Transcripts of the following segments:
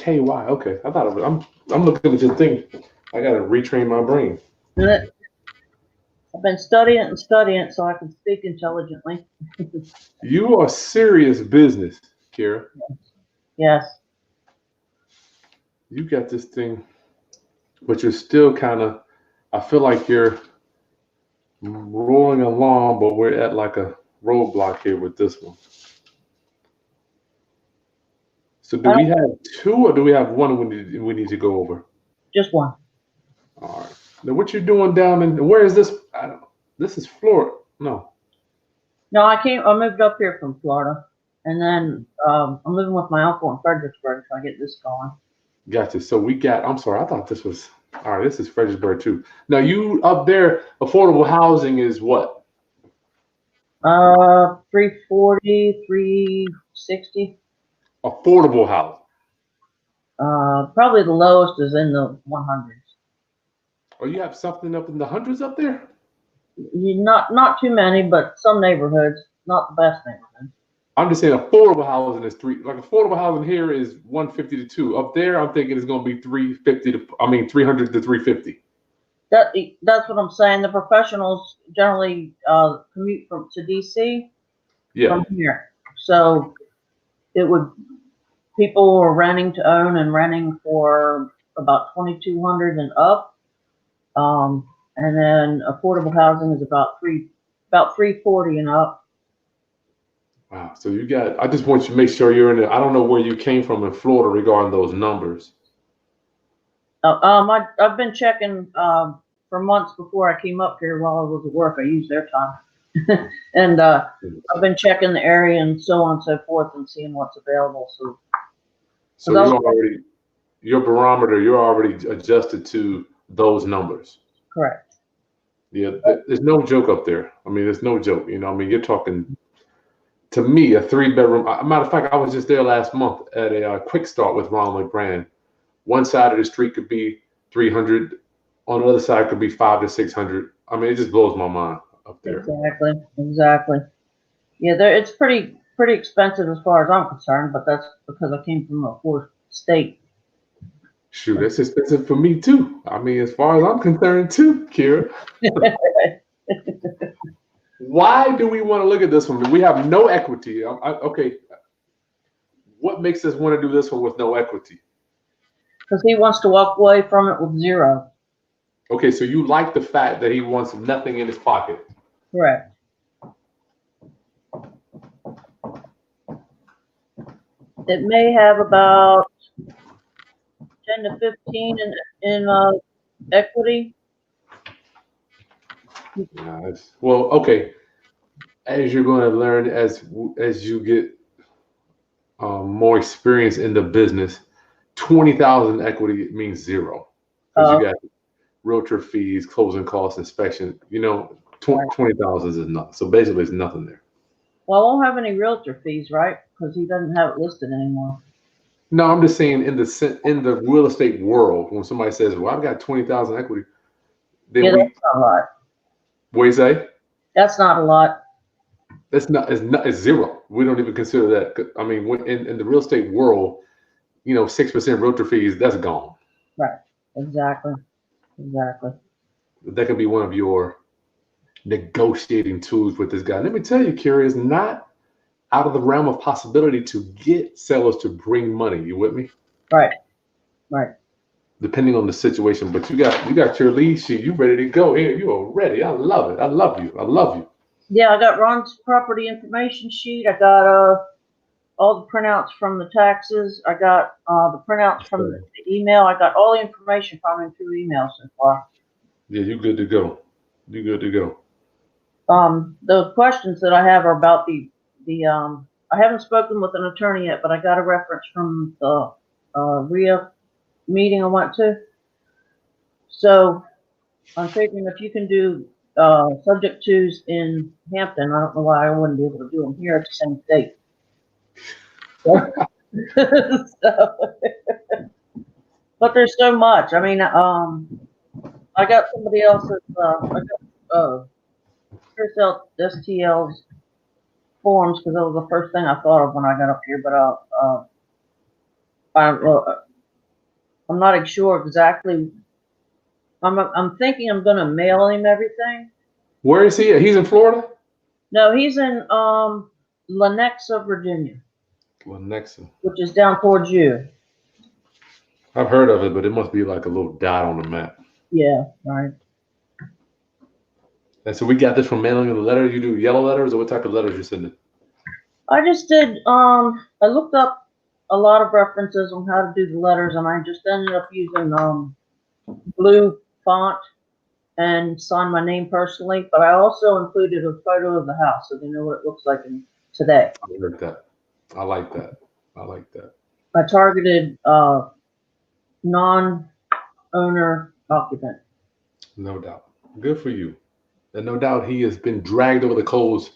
KY. Okay, I thought it was, I'm looking at the thing. I gotta retrain my brain. I've been studying it and studying it so I can speak intelligently. You are serious business, Kyra. Yes. You got this thing, but you're still kind of. I feel like you're rolling along, but we're at like a roadblock here with this one. So do we have two or do we have one we need to go over? Just one. All right. Now what you're doing down in where is this? I don't know. This is Florida. No. No, I moved up here from Florida, and then I'm living with my uncle in Fredricksburg, so I get this going. Gotcha. So we got. I'm sorry. I thought this was. All right. This is Fredericksburg too. Now you up there, affordable housing is what? 340, 360. Affordable housing. Probably the lowest is in the 100s. Oh, you have something up in the hundreds up there? Not too many, but some neighborhoods, not the best neighborhoods. I'm just saying affordable housing is three. Like affordable housing here is 150 to 2. Up there, I'm thinking it's going to be 350 to. I mean 300 to 350. That's what I'm saying. The professionals generally commute to DC from here, so it would people are renting to own and renting for about 2,200 and up, and then affordable housing is about 340 and up. Wow. So you got. I just want you to make sure you're in it. I don't know where you came from in Florida regarding those numbers. I've been checking for months before I came up here while I was at work. I used their time, and I've been checking the area and so on and so forth and seeing what's available. So you're already your barometer. You're already adjusted to those numbers. Correct. Yeah, there's no joke up there. I mean, there's no joke. You know, I mean, you're talking to me a 3-bedroom. Matter of fact, I was just there last month at a quick start with Ronald McBrand. One side of the street could be 300, on the other side could be 500 to 600. I mean, it just blows my mind up there. Exactly. Yeah, it's pretty expensive as far as I'm concerned, but that's because I came from a poor state. Shoot, that's expensive for me too. I mean, as far as I'm concerned too, Kyra. Why do we want to look at this one? We have no equity. Okay, what makes us want to do this one with no equity? Because he wants to walk away from it with zero. Okay, so you like the fact that he wants nothing in his pocket. Correct. It may have about 10 to 15 in equity. Nice. Well, okay. As you're going to learn as you get more experience in the business, 20,000 equity means zero because you got realtor fees, closing costs, inspection. You know, 20,000 is nothing. So basically, it's nothing there. Well, I won't have any realtor fees, right? Because he doesn't have it listed anymore. No, I'm just saying in the real estate world, when somebody says, "Well, I've got 20,000 equity," then that's not a lot. What do you say? That's not a lot. It's zero. We don't even consider that. I mean, in the real estate world, 6% realtor fees, that's gone. Right. Exactly. That could be one of your negotiating tools with this guy. Let me tell you, Kyra, it's not out of the realm of possibility to get sellers to bring money. You with me? Right. Depending on the situation, but you got your lead sheet. You ready to go? Here, you are ready. I love it. I love you. Yeah, I got Ron's property information sheet. I got all the printouts from the taxes. I got the printouts from the email. I got all the information from him through email so far. Yeah, you're good to go. The questions that I have are about the I haven't spoken with an attorney yet, but I got a reference from the RIA meeting I went to. So I'm thinking if you can do subject twos in Hampton, I don't know why I wouldn't be able to do them here at the same date. But there's so much. I mean, I got somebody else's. I got Chris STL's forms because that was the first thing I thought of when I got up here. But I'm not sure exactly. I'm thinking I'm gonna mail him everything. Where is he at? He's in Florida? No, he's in Lenexa, Virginia. Lenexa. Which is down towards you. I've heard of it, but it must be like a little dot on the map. Yeah, right. And so we got this from mailing the letter. You do yellow letters, or what type of letters you sending? I just did. I looked up a lot of references on how to do the letters, and I just ended up using blue font and signed my name personally. But I also included a photo of the house, so they know what it looks like today. I heard that. I like that. I like that. I targeted non-owner occupant. No doubt. Good for you. And no doubt he has been dragged over the coals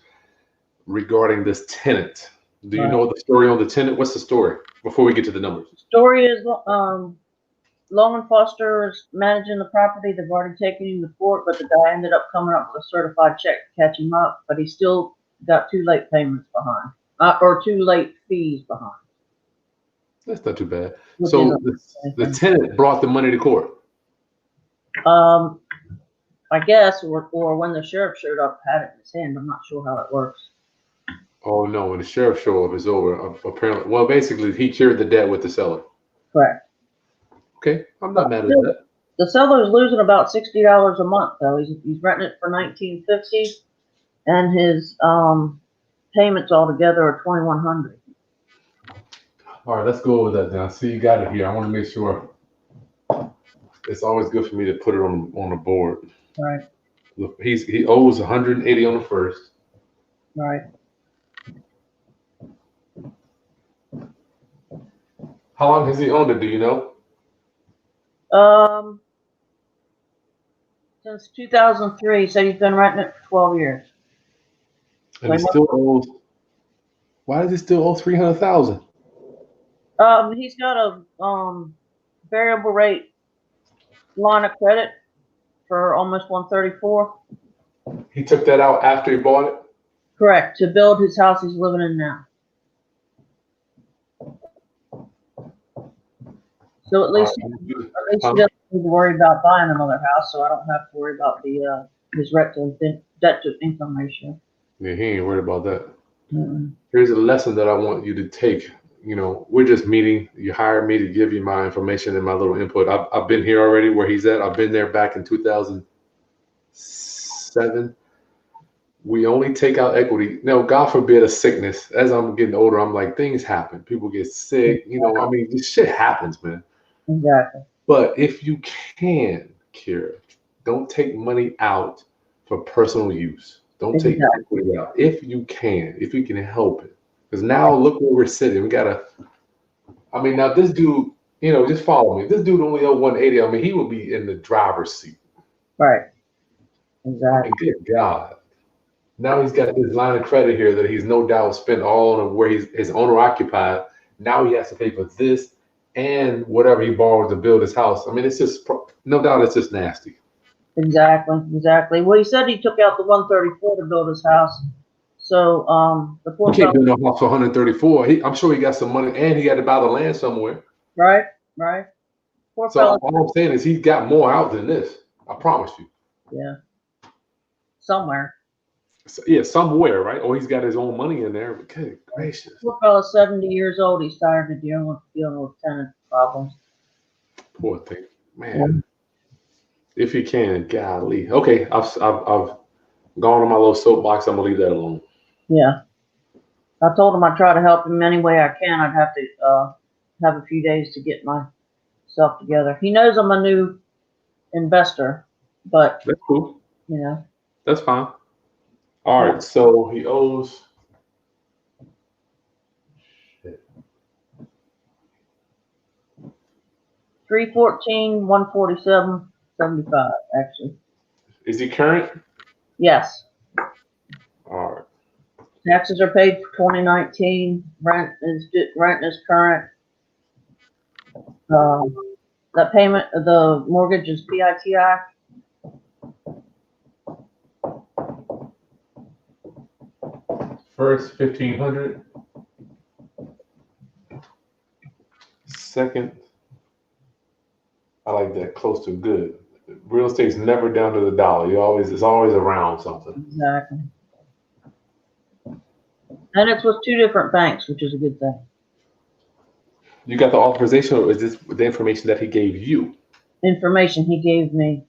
regarding this tenant. Do you know the story on the tenant? What's the story before we get to the numbers? The story is Long and Foster is managing the property. They've already taken him to court, but the guy ended up coming up with a certified check to catch him up, but he still got 2 late payments behind, or 2 late fees behind. That's not too bad. So the tenant brought the money to court. I guess, or when the sheriff showed up, had it in his hand. I'm not sure how it works. Oh no, when the sheriff show up, it's over. Apparently, well, basically, he cleared the debt with the seller. Correct. Okay, I'm not mad at that. The seller's losing about $60 a month, though. He's renting it for $1,950, and his payments altogether are $2,100. All right, let's go with that now. See, you got it here. I want to make sure. It's always good for me to put it on the board. Right. Look, he owes 180 on the first. Right. How long has he owned it? Do you know? Since 2003, so he's been renting it for 12 years. And he still owes. Why does he still owe $300,000? He's got a variable rate line of credit for almost 134. He took that out after he bought it? Correct, to build his house he's living in now. So at least he doesn't need to worry about buying another house, so I don't have to worry about the his debt to income ratio. Yeah, he ain't worried about that. Mm-hmm. Here's a lesson that I want you to take. You know, we're just meeting. You hired me to give you my information and my little input. I've been here already where he's at. I've been there back in 2007. We only take out equity. Now, God forbid a sickness. As I'm getting older, I'm like, things happen. People get sick. You know, I mean, this shit happens, man. Exactly. But if you can, Kyra, don't take money out for personal use. Don't take equity out. If you can help it. Because now look where we're sitting. We gotta, I mean, now this dude, you know, just follow me. This dude only owed 180. I mean, he would be in the driver's seat. Right. Exactly. I mean, good God. Now he's got this line of credit here that he's no doubt spent all on where his owner occupied. Now he has to pay for this and whatever he borrowed to build his house. I mean, it's just, no doubt it's just nasty. Exactly. Well, he said he took out the 134 to build his house. So the poor he can't build no house for 134. I'm sure he got some money, and he got to buy the land somewhere. Right. Poor so all I'm saying is he's got more out than this. I promise you. Yeah. Somewhere. So, yeah, somewhere, right? Or he's got his own money in there. Good gracious. Poor fella's 70 years old. He's tired of dealing with tenant problems. Poor thing, man. Yeah. If you can, golly. Okay, I've gone on my little soapbox. I'm gonna leave that alone. Yeah, I told him I'd try to help him any way I can. I'd have to have a few days to get myself together. He knows I'm a new investor, but that's cool. You know, that's fine. All right, so he owes. $314,147.75 actually. Is he current? Yes. All right. Taxes are paid for 2019. Rent is current. That payment, the mortgage is PITI. First 1,500. Second I like that. Close to good. Real estate's never down to the dollar. It's always around something. Exactly. And it's with 2 different banks, which is a good thing. You got the authorization, or is this the information that he gave you? Information he gave me.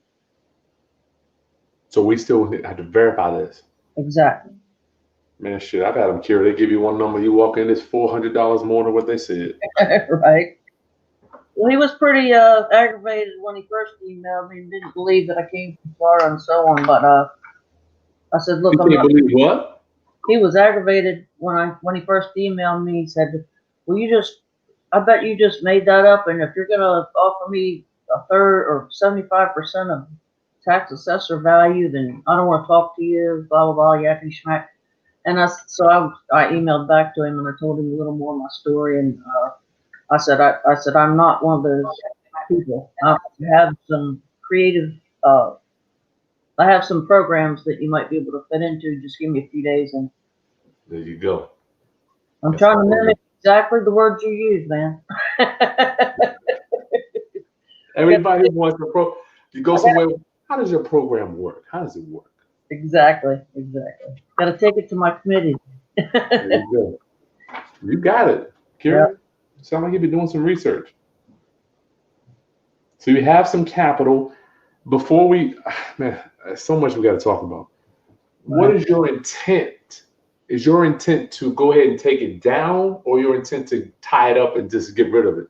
So we still have to verify this. Exactly. Man, shit, I've had them cure. They give you one number, you walk in, it's $400 more than what they said. Right. Well, he was pretty aggravated when he first emailed me and didn't believe that I came from Florida and so on. But I said, look, You can't believe what? He was aggravated when he first emailed me. He said, well, I bet you just made that up. And if you're going to offer me a third or 75% of tax assessor value, then I don't want to talk to you, blah, blah, blah, yakety schmack. And I emailed back to him and I told him a little more of my story. And I said, I'm not one of those people. I have some creative, I have some programs that you might be able to fit into. Just give me a few days and there you go. I'm trying to mimic exactly the words you use, man. Everybody wants to you go somewhere. How does your program work? How does it work? Exactly. Got to take it to my committee. There you go. You got it, Kyra. Yep. Sound like you've been doing some research. So you have some capital. Before man, so much we got to talk about. What is your intent? Is your intent to go ahead and take it down, or your intent to tie it up and just get rid of it?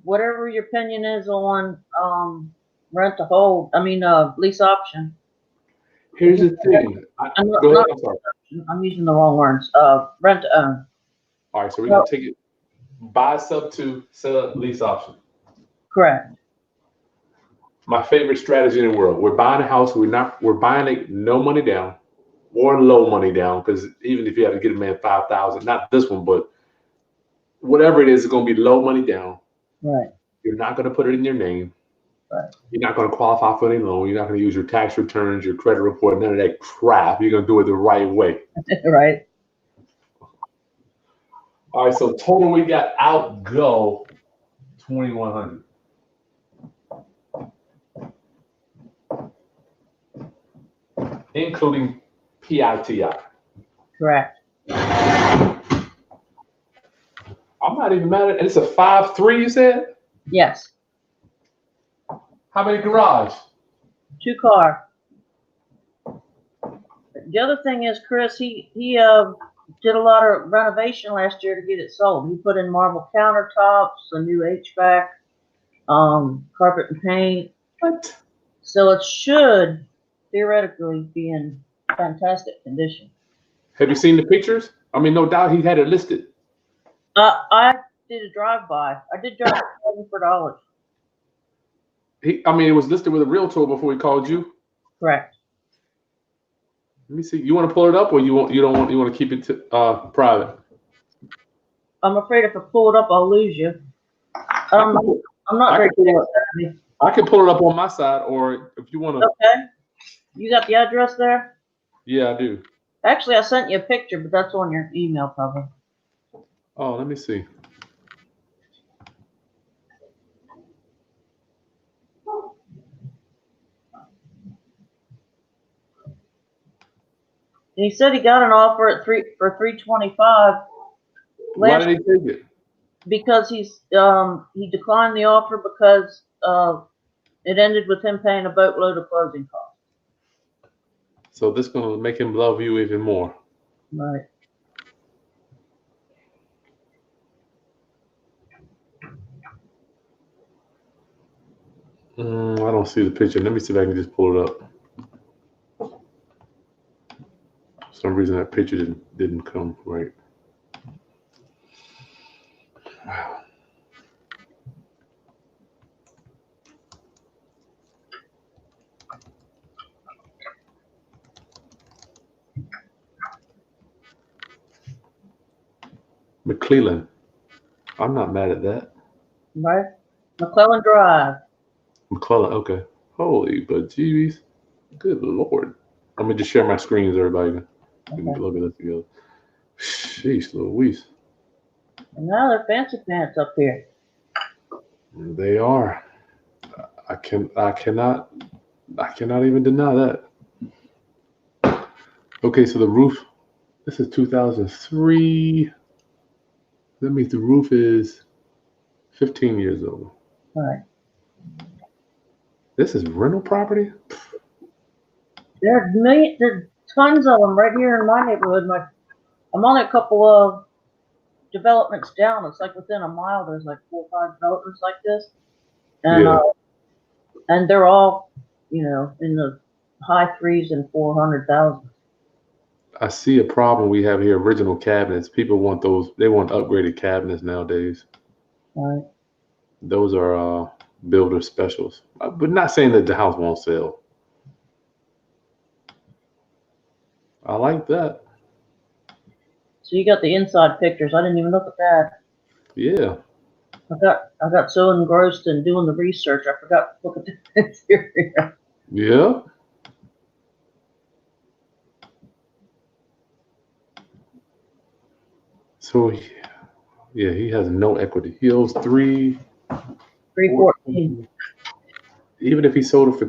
Whatever your opinion is on rent to hold. Lease option. Here's the thing. Go ahead. I'm sorry. I'm using the wrong words. Rent to own. All right, so we're gonna take it. Buy sub to sell lease option. Correct. My favorite strategy in the world. We're buying a house. We're buying it no money down or low money down, because even if you have to get a man $5,000, not this one, but whatever it is, it's going to be low money down. Right. You're not going to put it in your name. Right. You're not going to qualify for any loan. You're not going to use your tax returns, your credit report, none of that crap. You're going to do it the right way. Right. All right. So total we got outgo $2,100. Including PITI. Correct. I'm not even mad at it. It's a 5.3, you said? Yes. How many garage? 2 car. The other thing is, Chris, he did a lot of renovation last year to get it sold. He put in marble countertops, a new HVAC, carpet and paint. What? So it should theoretically be in fantastic condition. Have you seen the pictures? I mean, no doubt he had it listed. I did a drive-by. I did drive for $7. It was listed with a realtor before he called you. Correct. Let me see. You want to pull it up, or you want to keep it private? I'm afraid if I pull it up, I'll lose you. I'm not very good at that. I can pull it up on my side, or if you want to. Okay. You got the address there? Yeah, I do. Actually, I sent you a picture, but that's on your email probably. Oh, let me see. And he said he got an offer at for $325. Why did he take it? Because he declined the offer because it ended with him paying a boatload of closing costs. So this is gonna make him love you even more. Right. I don't see the picture. Let me see if I can just pull it up. For some reason that picture didn't come right. Wow. McClellan. I'm not mad at that. Right. McClellan Drive. McClellan, okay. Holy bejeebies. Good Lord. Let me just share my screens, everybody. Can look at this together. Sheesh Louise. And now they're fancy pants up here. They are. I cannot even deny that. Okay, so the roof, this is 2003. That means the roof is 15 years old. All right. This is rental property? There's tons of them right here in my neighborhood. I'm on a couple of developments down. It's like within a mile. There's like 4 or 5 developments like this, and Yeah. And they're all, in the high 3s and 400,000. I see a problem we have here, original cabinets. People want those, they want upgraded cabinets nowadays. Right. Those are builder specials. But not saying that the house won't sell. I like that. So you got the inside pictures. I didn't even look at that. Yeah. I got so engrossed in doing the research, I forgot to look at the interior. Yeah. So, yeah, he has no equity. He owes 314. Even if he sold it for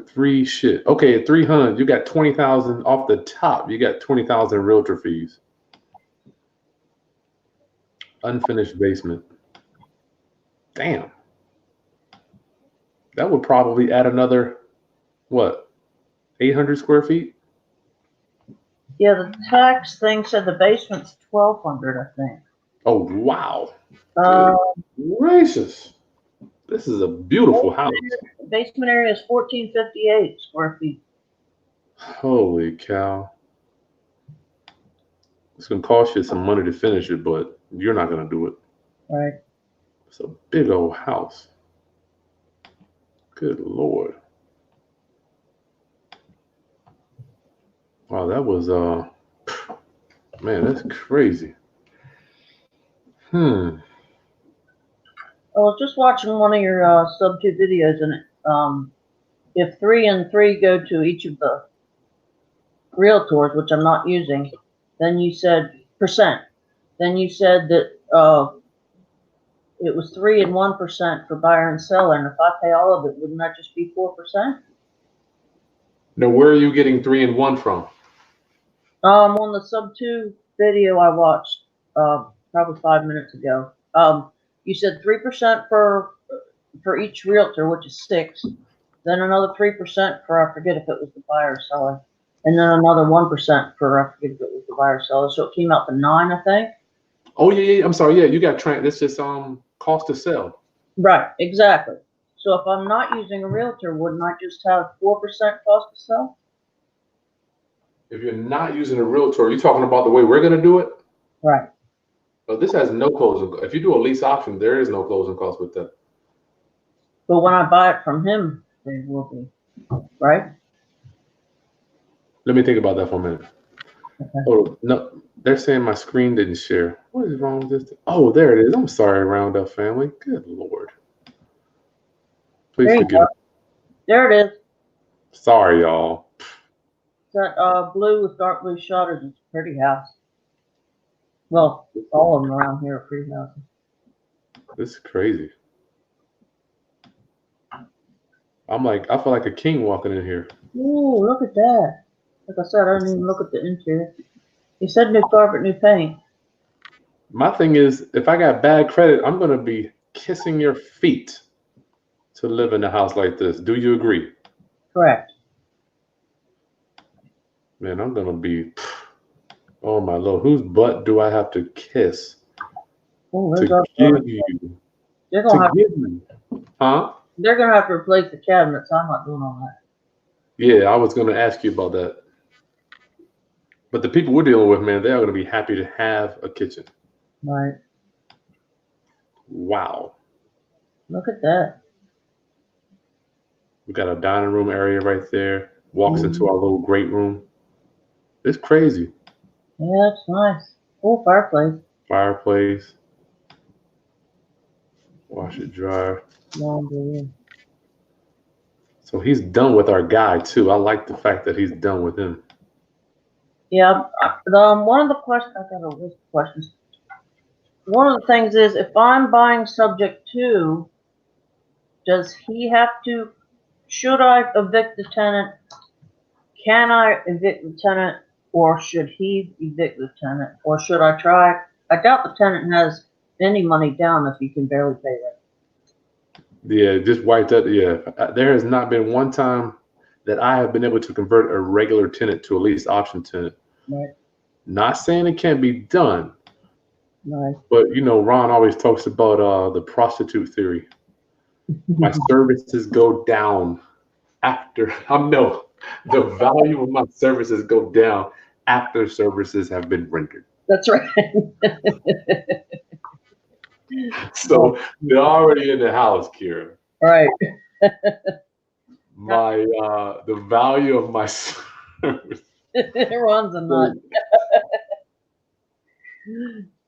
okay, at 300, you got 20,000 off the top. You got 20,000 realtor fees. Unfinished basement. Damn. That would probably add another, what, 800 square feet? Yeah, the tax thing said the basement's 1,200, I think. Oh, wow. Gracious. This is a beautiful house. Basement area is 1,458 square feet. Holy cow. It's going to cost you some money to finish it, but you're not going to do it. Right. It's a big old house. Good Lord. Wow, that was, man, that's crazy. I was just watching one of your sub-2 videos, and if 3 and 3 go to each of the realtors, which I'm not using, then you said percent. Then you said that it was 3 and 1% for buyer and seller, and if I pay all of it, wouldn't that just be 4%? Now, where are you getting 3 and 1 from? On the sub-2 video I watched probably 5 minutes ago, you said 3% for each realtor, which is 6. Then another 3% for, I forget if it was the buyer or seller, and then another 1% for, I forget if it was the buyer or seller. So it came out to 9, I think. Oh yeah. I'm sorry. Yeah, you got That's just cost to sell. Right, exactly. So if I'm not using a realtor, wouldn't I just have 4% cost to sell? If you're not using a realtor, are you talking about the way we're going to do it? Right. But this has no closing. If you do a lease option, there is no closing cost with that. But when I buy it from him, there will be, right? Let me think about that for a minute. Okay. Oh, no, they're saying my screen didn't share. What is wrong with this? Oh, there it is. I'm sorry, Roundup family. Good Lord. Please forgive me. There it is. Sorry, y'all. It's that blue with dark blue shutters. It's a pretty house. Well, all of them around here are pretty houses. This is crazy. I feel like a king walking in here. Ooh, look at that. Like I said, I didn't even look at the interior. He said new carpet, new paint. My thing is, if I got bad credit, I'm going to be kissing your feet to live in a house like this. Do you agree? Correct. Man, I'm going to be, oh my Lord, whose butt do I have to kiss to give you? They're gonna Huh? They're going to have to replace the cabinets. I'm not doing all that. Yeah, I was going to ask you about that. But the people we're dealing with, man, they're going to be happy to have a kitchen. Right. Wow. Look at that. We got a dining room area right there. Walks into our little great room. It's crazy. Yeah, it's nice. Full fireplace. Fireplace. Washer dryer. Laundry. So he's done with our guy too. I like the fact that he's done with him. Yeah. One of the questions, I got a list of questions. One of the things is, if I'm buying subject to, does he have to, should I evict the tenant? Can I evict the tenant, or should he evict the tenant? Or should I try? I doubt the tenant has any money down if he can barely pay rent. Yeah, just wiped up. Yeah, there has not been one time that I have been able to convert a regular tenant to a lease option tenant. Right. Not saying it can't be done. Right. But Ron always talks about the prostitute theory. My services go down after the value of my services go down after services have been rendered. That's right. So they're already in the house, Kyra. Right. The value of my service. Ron's a nut.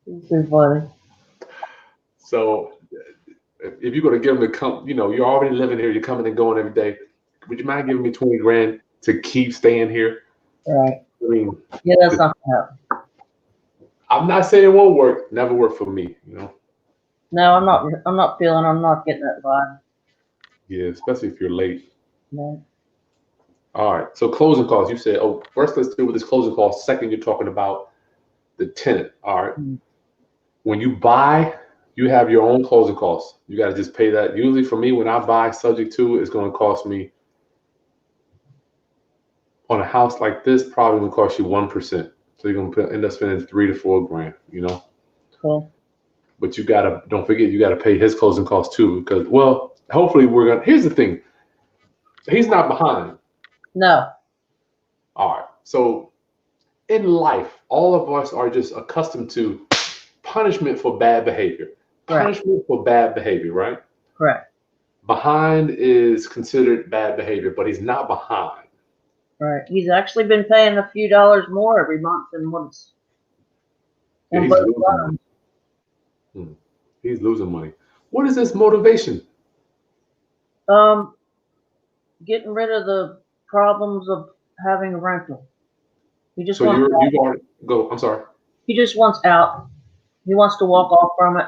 It's too funny. So if you're going to give them to come, you're already living here, you're coming and going every day. Would you mind giving me 20 grand to keep staying here? Right. I mean, yeah, that's not gonna happen. I'm not saying it won't work. Never worked for me, No, I'm not getting that vibe. Yeah, especially if you're late. No. All right. So closing costs. You said, first let's deal with this closing cost. Second, you're talking about the tenant. All right. Mm-hmm. When you buy, you have your own closing costs. You got to just pay that. Usually for me, when I buy subject to, it's going to cost me on a house like this, probably going to cost you 1%. So you're going to end up spending $3 to $4 grand, Cool. But don't forget, you got to pay his closing costs too, because, hopefully here's the thing. He's not behind. No. All right. So in life, all of us are just accustomed to punishment for bad behavior. Punishment for bad behavior, right? Correct. Behind is considered bad behavior, but he's not behind. Right. He's actually been paying a few dollars more every month than what's. Yeah, he's losing money. He's losing money. What is this motivation? Getting rid of the problems of having a rental. He just you've already go. I'm sorry. He just wants out. He wants to walk off from it.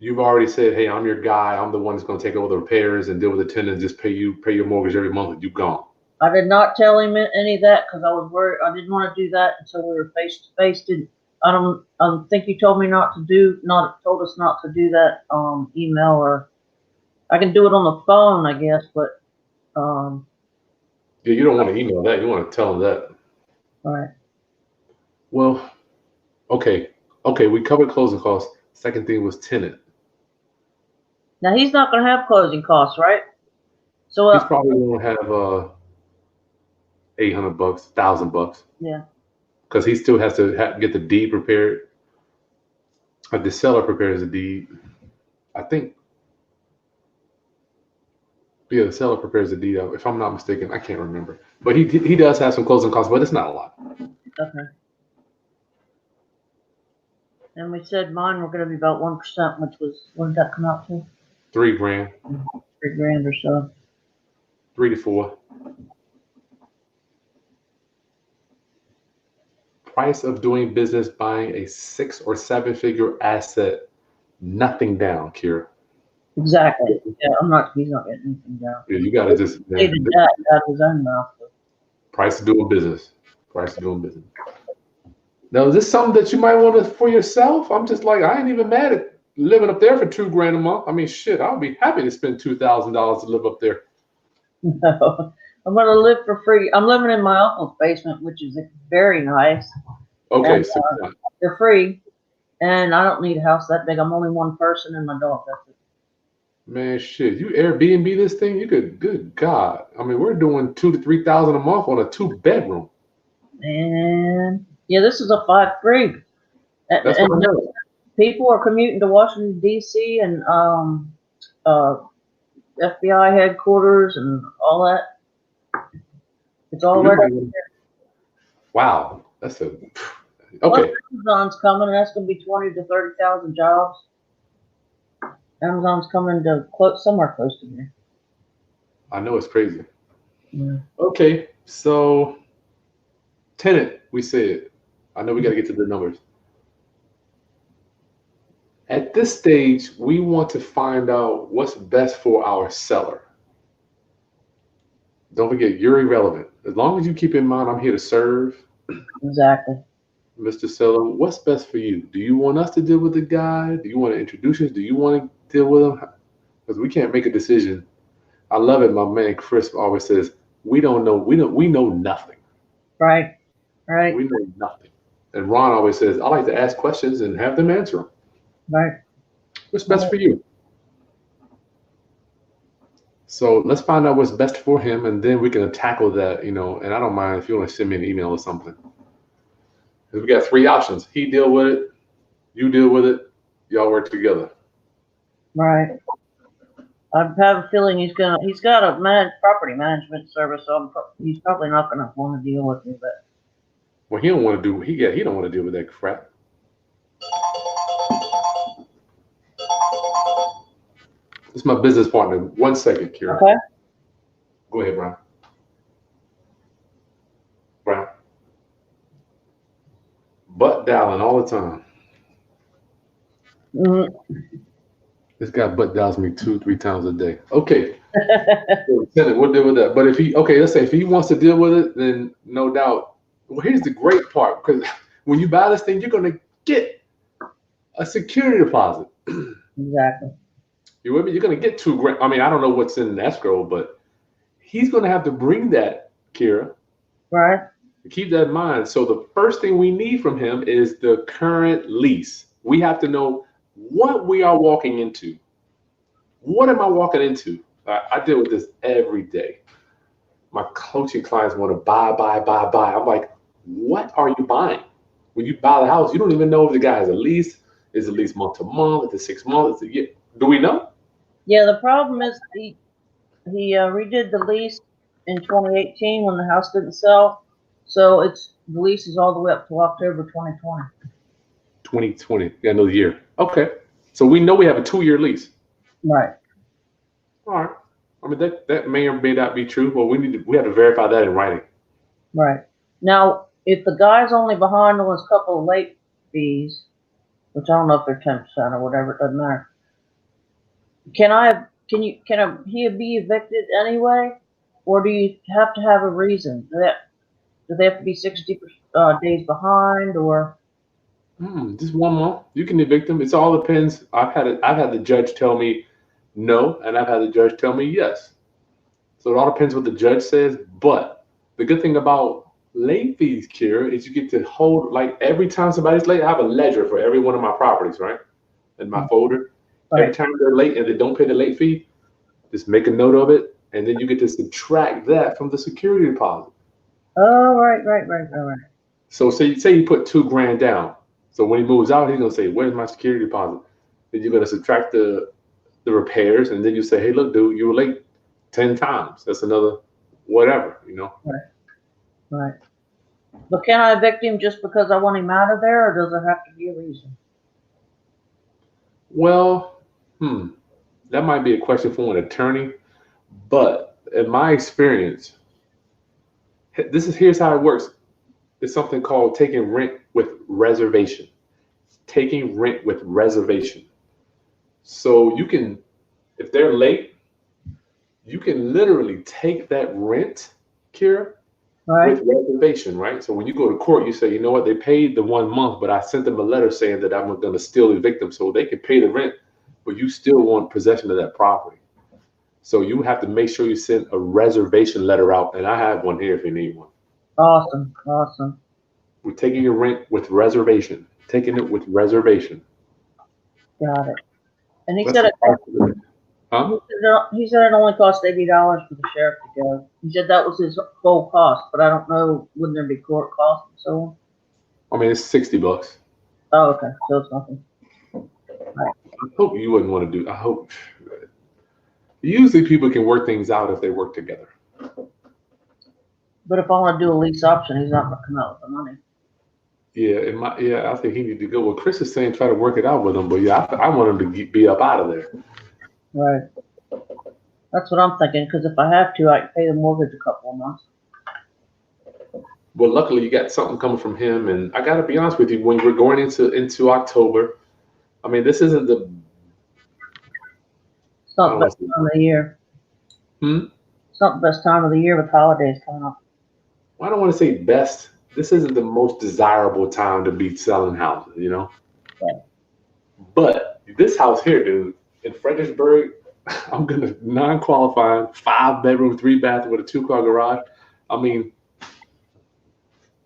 You've already said, "Hey, I'm your guy. I'm the one that's going to take over the repairs and deal with the tenants. Just pay your mortgage every month, and you're gone." I did not tell him any of that because I was worried. I didn't want to do that until we were face to face. I don't think you told us not to do that email, or I can do it on the phone, I guess, but yeah, you don't want to email that. You want to tell them that. All right. Well, okay, we covered closing costs. Second thing was tenant. Now he's not going to have closing costs, right? So he's probably going to have $800, $1,000. Yeah. Because he still has to get the deed prepared. The seller prepares the deed. I think. Yeah, the seller prepares the deed. If I'm not mistaken, I can't remember. But he does have some closing costs, but it's not a lot. Okay. And we said mine were going to be about 1%, which was, what did that come out to? $3 grand. $3 grand or so. 3 to 4. Price of doing business, buying a 6 or 7 figure asset, nothing down, Kyra. Exactly. Yeah, he's not getting anything down. Yeah, you got to just. Out of his own mouth. Price of doing business. Now, is this something that you might want to for yourself? I'm just like, I ain't even mad at living up there for $2 grand a month. I mean, shit, I'll be happy to spend $2,000 to live up there. No, I'm going to live for free. I'm living in my uncle's basement, which is very nice. Okay, and, they're free, and I don't need a house that big. I'm only one person and my dog. That's it. Man, shit, you Airbnb this thing? You could, good God. I mean, we're doing $2,000 to $3,000 a month on a 2-bedroom. Man, yeah, this is a 5-3. That's what I know. People are commuting to Washington, D.C. and FBI headquarters and all that. It's all right up there. Wow, that's okay. Well, Amazon's coming, and that's going to be 20,000 to 30,000 jobs. Amazon's coming to somewhere close to here. I know, it's crazy. Yeah. Okay, so tenant, we said. I know we got to get to the numbers. At this stage, we want to find out what's best for our seller. Don't forget, you're irrelevant. As long as you keep in mind, I'm here to serve. Exactly. Mr. Seller, what's best for you? Do you want us to deal with the guy? Do you want to introduce us? Do you want to deal with him? Because we can't make a decision. I love it. My man Chris always says, we don't know. We know nothing. Right. Right. We know nothing. And Ron always says, I like to ask questions and have them answer them. Right. What's best for you? So let's find out what's best for him, and then we can tackle that, and I don't mind if you want to send me an email or something. We got 3 options. He deal with it, you deal with it, y'all work together. Right. I have a feeling he's got a property management service, so he's probably not gonna want to deal with me, but. Well, he don't want to he don't want to deal with that crap. It's my business partner. 1 second, Kyra. Okay. Go ahead, Brian. Brian. Butt dialing all the time. This guy butt dials me 2-3 times a day. Okay. Tenant, we'll deal with that. But let's say if he wants to deal with it, then no doubt. Well, here's the great part, because when you buy this thing, you're going to get a security deposit. Exactly. You with me? You're going to get $2,000. I mean, I don't know what's in escrow, but he's going to have to bring that, Kyra. Right. Keep that in mind. So the first thing we need from him is the current lease. We have to know what we are walking into. What am I walking into? I deal with this every day. My coaching clients want to buy. I'm like, what are you buying? When you buy the house, you don't even know if the guy has a lease. Is it lease month to month? Is it 6 months? Is it year? Do we know? Yeah, the problem is he redid the lease in 2018 when the house didn't sell. So the lease is all the way up to October 2020. 2020, got another year. Okay, so we know we have a 2-year lease. Right. All right. I mean that may or may not be true, but we have to verify that in writing. Right. Now, if the guy's only behind on his couple of late fees, which I don't know if they're 10% or whatever, it doesn't matter. Can he be evicted anyway, or do you have to have a reason? Do they have to be 60 days behind, or? Just 1 month. You can evict them. It all depends. I've had the judge tell me no, and I've had the judge tell me yes. So it all depends what the judge says. But the good thing about late fees, Kyra, is you get to hold, like every time somebody's late, I have a ledger for every one of my properties, right? In my folder. Right. Every time they're late and they don't pay the late fee, just make a note of it, and then you get to subtract that from the security deposit. Oh, right. So say you put $2,000 down. So when he moves out, he's gonna say, "Where's my security deposit?" Then you're gonna subtract the repairs, and then you say, "Hey, look, dude, you were late 10 times. That's another whatever, Right. But can I evict him just because I want him out of there, or does there have to be a reason? Well, that might be a question for an attorney, but in my experience, here's how it works. It's something called taking rent with reservation. Taking rent with reservation. So you can, if they're late, you can literally take that rent, Kyra, with reservation, right? So when you go to court, you say, you know what, they paid the 1 month, but I sent them a letter saying that I'm going to still evict them, so they can pay the rent, but you still want possession of that property. So you have to make sure you send a reservation letter out, and I have one here if you need one. Awesome. We're taking your rent with reservation. Taking it with reservation. Got it. And he said it only cost $80 for the sheriff to go. He said that was his whole cost, but I don't know, wouldn't there be court costs and so on? I mean, it's $60. Oh, okay. So it's nothing. Right. I hope you wouldn't want to do. I hope. Usually people can work things out if they work together. But if I want to do a lease option, he's not going to come out with the money. Yeah, I think he needs to go. Well, Chris is saying try to work it out with him, but I want him to be up out of there. Right. That's what I'm thinking, because if I have to, I can pay the mortgage a couple of months. Well, luckily you got something coming from him, and I got to be honest with you, when we're going into October, I mean, this isn't the. It's not the best time of the year. It's not the best time of the year with holidays coming up. Well, I don't want to say best. This isn't the most desirable time to be selling houses, you know. Yeah. But this house here, dude, in Fredricksburg, I'm gonna non-qualifying 5-bedroom, 3-bathroom with a 2-car garage. I mean,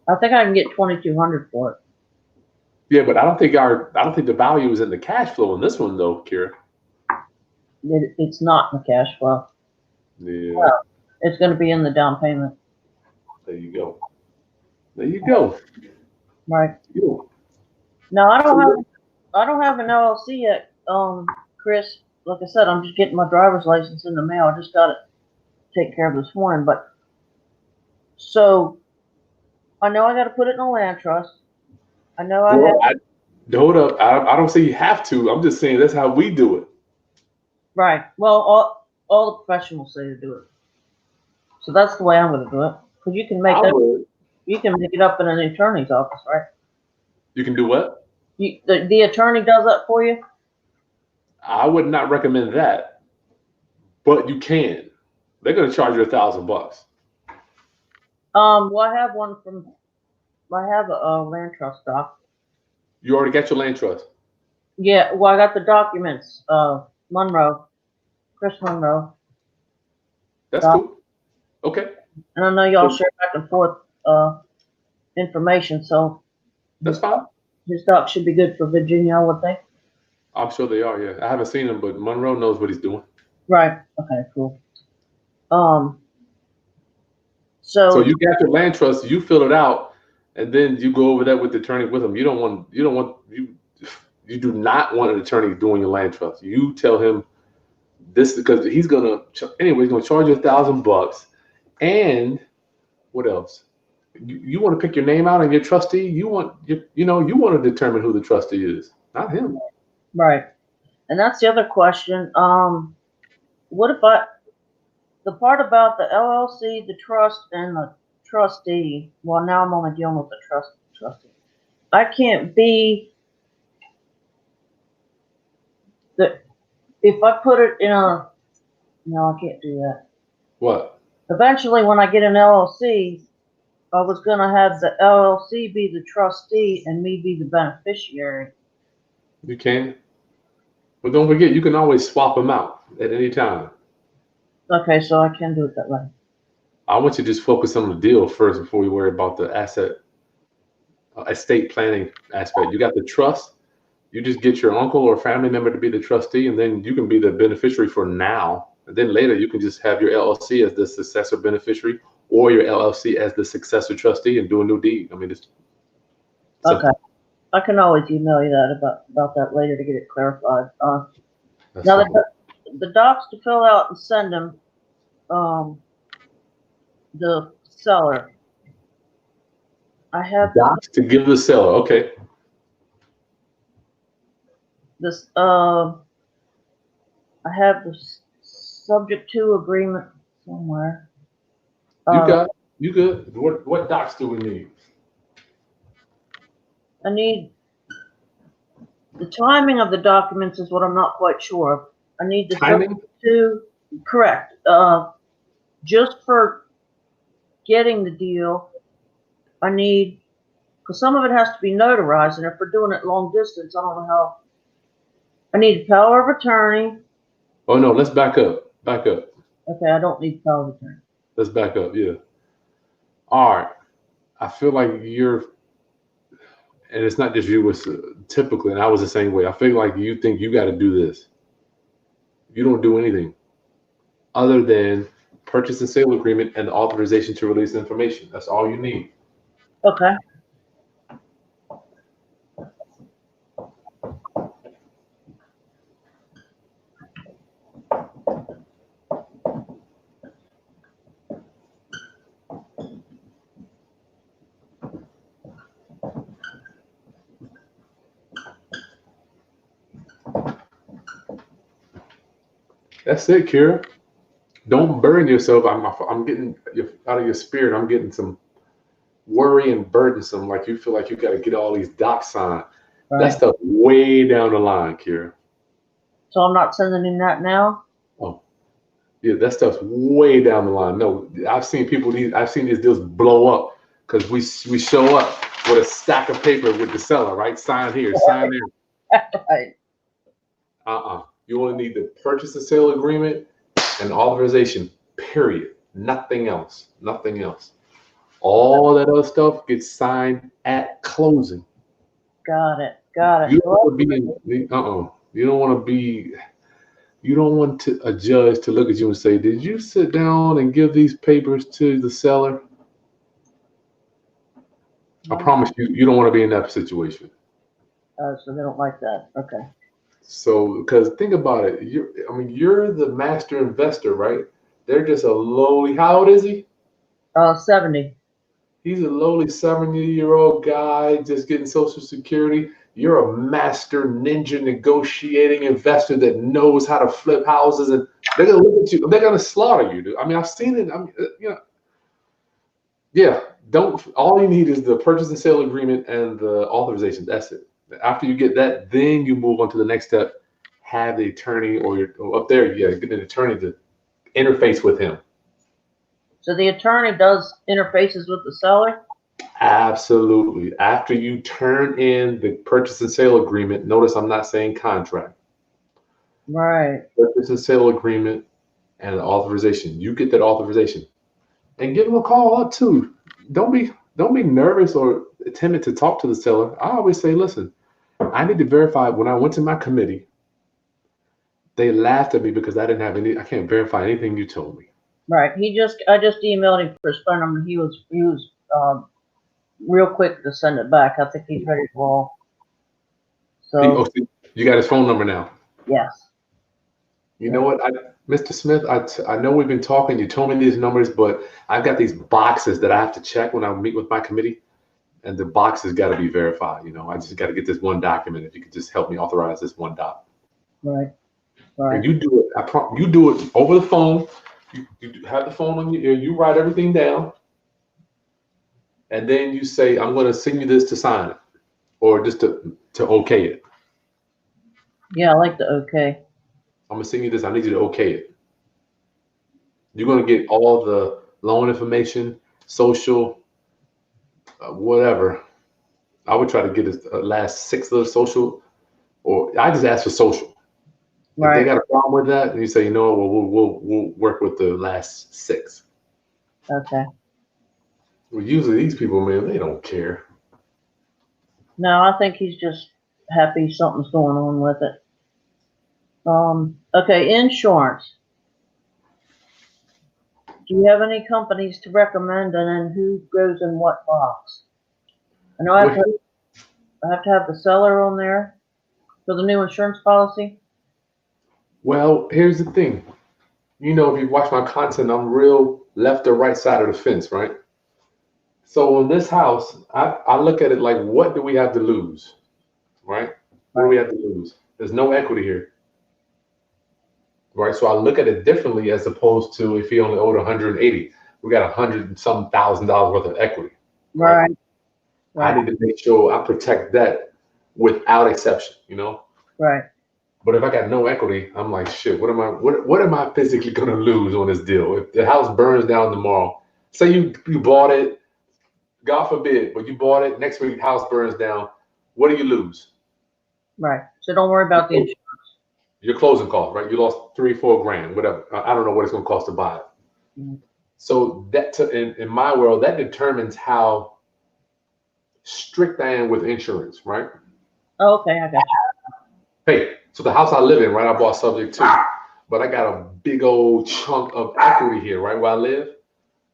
I think I can get 2,200 for it. Yeah, but I don't think the value is in the cash flow in this one though, Kyra. It's not in the cash flow. Yeah. Well, it's going to be in the down payment. There you go. There you go. Right. Yeah. No, I don't have an LLC yet, Chris. Like I said, I'm just getting my driver's license in the mail. I just got it taken care of this morning. But so I know I got to put it in a land trust. I know hold up. I don't say you have to. I'm just saying that's how we do it. Right. Well, all the professionals say to do it. So that's the way I'm going to do it. Because you can make you can make it up in an attorney's office, right? You can do what? The attorney does that for you? I would not recommend that, but you can. They're going to charge you $1,000. Well, I have a land trust doc. You already got your land trust? Yeah, well, I got the documents. Chris Monroe. That's cool. Okay. And I know y'all share back and forth information, so that's fine. His doc should be good for Virginia, I would think. I'm sure they are. Yeah, I haven't seen him, but Monroe knows what he's doing. Right. Okay. Cool. So you got your land trust. You fill it out, and then you go over that with the attorney with him. You do not want an attorney doing your land trust. You tell him this because he's gonna charge you $1,000. And what else? You want to pick your name out and your trustee. You want to determine who the trustee is, not him. Right. And that's the other question. What if the part about the LLC, the trust, and the trustee? Well, now I'm only dealing with the trustee. I can't be if I put it in no, I can't do that. What? Eventually, when I get an LLC, I was gonna have the LLC be the trustee and me be the beneficiary. You can. But don't forget, you can always swap them out at any time. Okay, so I can do it that way. I want you to just focus on the deal first before we worry about the estate planning aspect. You got the trust. You just get your uncle or family member to be the trustee, and then you can be the beneficiary for now. And then later, you can just have your LLC as the successor beneficiary or your LLC as the successor trustee and do a new deed. I mean, it's okay. I can always email you that about that later to get it clarified. Now the docs to fill out and send them, the seller. I have docs to give the seller. Okay. This I have the subject to agreement somewhere. You good. What docs do we need? I need the timing of the documents is what I'm not quite sure of. I need the timing correct. Just for getting the deal, I need because some of it has to be notarized, and if we're doing it long distance, I don't know how. I need power of attorney. Oh no, let's back up. Back up. Okay, I don't need power of attorney. Let's back up. Yeah. All right. I feel like and it's not just you, it's typically, and I was the same way. I feel like you think you got to do this. You don't do anything other than purchase and sale agreement and the authorization to release information. That's all you need. Okay. That's it, Kyra. Don't burden yourself. I'm getting out of your spirit. I'm getting some worry and burdensome. Like you feel like you got to get all these docs signed. Right. That stuff way down the line, Kyra. So I'm not sending him that now? Oh, yeah, that stuff's way down the line. No, I've seen these deals blow up because we show up with a stack of paper with the seller, right? Sign here, sign there. Right. You only need the purchase and sale agreement and authorization, period. Nothing else. Nothing else. All that other stuff gets signed at closing. Got it. Got it. You don't want to be you don't want a judge to look at you and say, "Did you sit down and give these papers to the seller?" I promise you don't want to be in that situation. So they don't like that. Okay. So, because think about it, you're the master investor, right? They're just a lowly. How old is he? 70. He's a lowly 70-year-old guy just getting Social Security. You're a master ninja negotiating investor that knows how to flip houses, and they're gonna look at you. They're gonna slaughter you, dude. I mean, I've seen it. Yeah. Don't. All you need is the purchase and sale agreement and the authorization. That's it. After you get that, then you move on to the next step. Have the attorney or up there, get an attorney to interface with him. So the attorney does interfaces with the seller? Absolutely. After you turn in the purchase and sale agreement, notice I'm not saying contract. Right. Purchase and sale agreement and the authorization. You get that authorization. And give them a call up too. Don't be nervous or timid to talk to the seller. I always say, listen, I need to verify. When I went to my committee, they laughed at me because I can't verify anything you told me. Right. I just emailed him for his phone number. He was real quick to send it back. I think he's ready to roll. So you got his phone number now. Yes. You know what, Mr. Smith, I know we've been talking. You told me these numbers, but I've got these boxes that I have to check when I meet with my committee, and the boxes got to be verified. I just got to get this one document. If you could just help me authorize this one doc. Right. Right. And you do it. You do it over the phone. You have the phone on your ear. You write everything down, and then you say, "I'm going to send you this to sign it, or just to okay it." Yeah, I like the okay. I'm going to send you this. I need you to okay it. You're going to get all the loan information, social, whatever. I would try to get the last 6 of the social, or I just ask for social. Right. If they got a problem with that, and you say, we'll work with the last 6. Okay. Well, usually these people, man, they don't care. No, I think he's just happy something's going on with it. Okay, insurance. Do you have any companies to recommend, and then who goes in what box? I know I have to have the seller on there for the new insurance policy. Well, here's the thing. If you watch my content, I'm real left or right side of the fence, right? So on this house, I look at it like, what do we have to lose, right? What do we have to lose? There's no equity here. Right, so I look at it differently as opposed to if he only owed 180, we got $100 and some $1,000 worth of equity. Right. I need to make sure I protect that without exception. Right. But if I got no equity, I'm like, shit. What am I physically gonna lose on this deal? If the house burns down tomorrow, say you bought it, God forbid, but you bought it. Next week, house burns down. What do you lose? Right. So don't worry about the insurance. Your closing cost, right? You lost $3-4 grand, whatever. I don't know what it's going to cost to buy it. Mm-hmm. So that in my world, that determines how strict I am with insurance, right? Oh, okay, I got you. Hey, so the house I live in, right? I bought subject to, but I got a big old chunk of equity here, right where I live.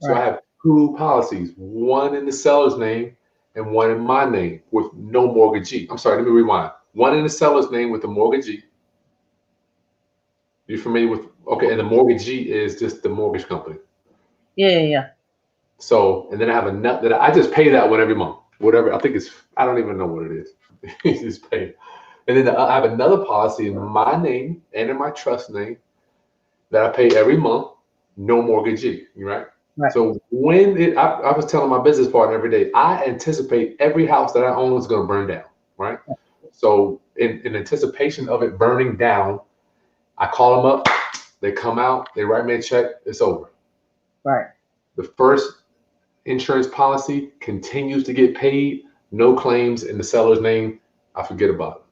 So I have 2 policies, one in the seller's name and one in my name with no mortgagee. I'm sorry, let me rewind. One in the seller's name with the mortgagee. You familiar with? Okay, and the mortgagee is just the mortgage company. Yeah. So, and then I have that I just pay that one every month. Whatever, I think I don't even know what it is. You just pay. And then I have another policy in my name and in my trust name that I pay every month, no mortgagee, right? So when I was telling my business partner every day, I anticipate every house that I own is going to burn down, right? So in anticipation of it burning down, I call them up. They come out. They write me a check. It's over. Right. The first insurance policy continues to get paid. No claims in the seller's name. I forget about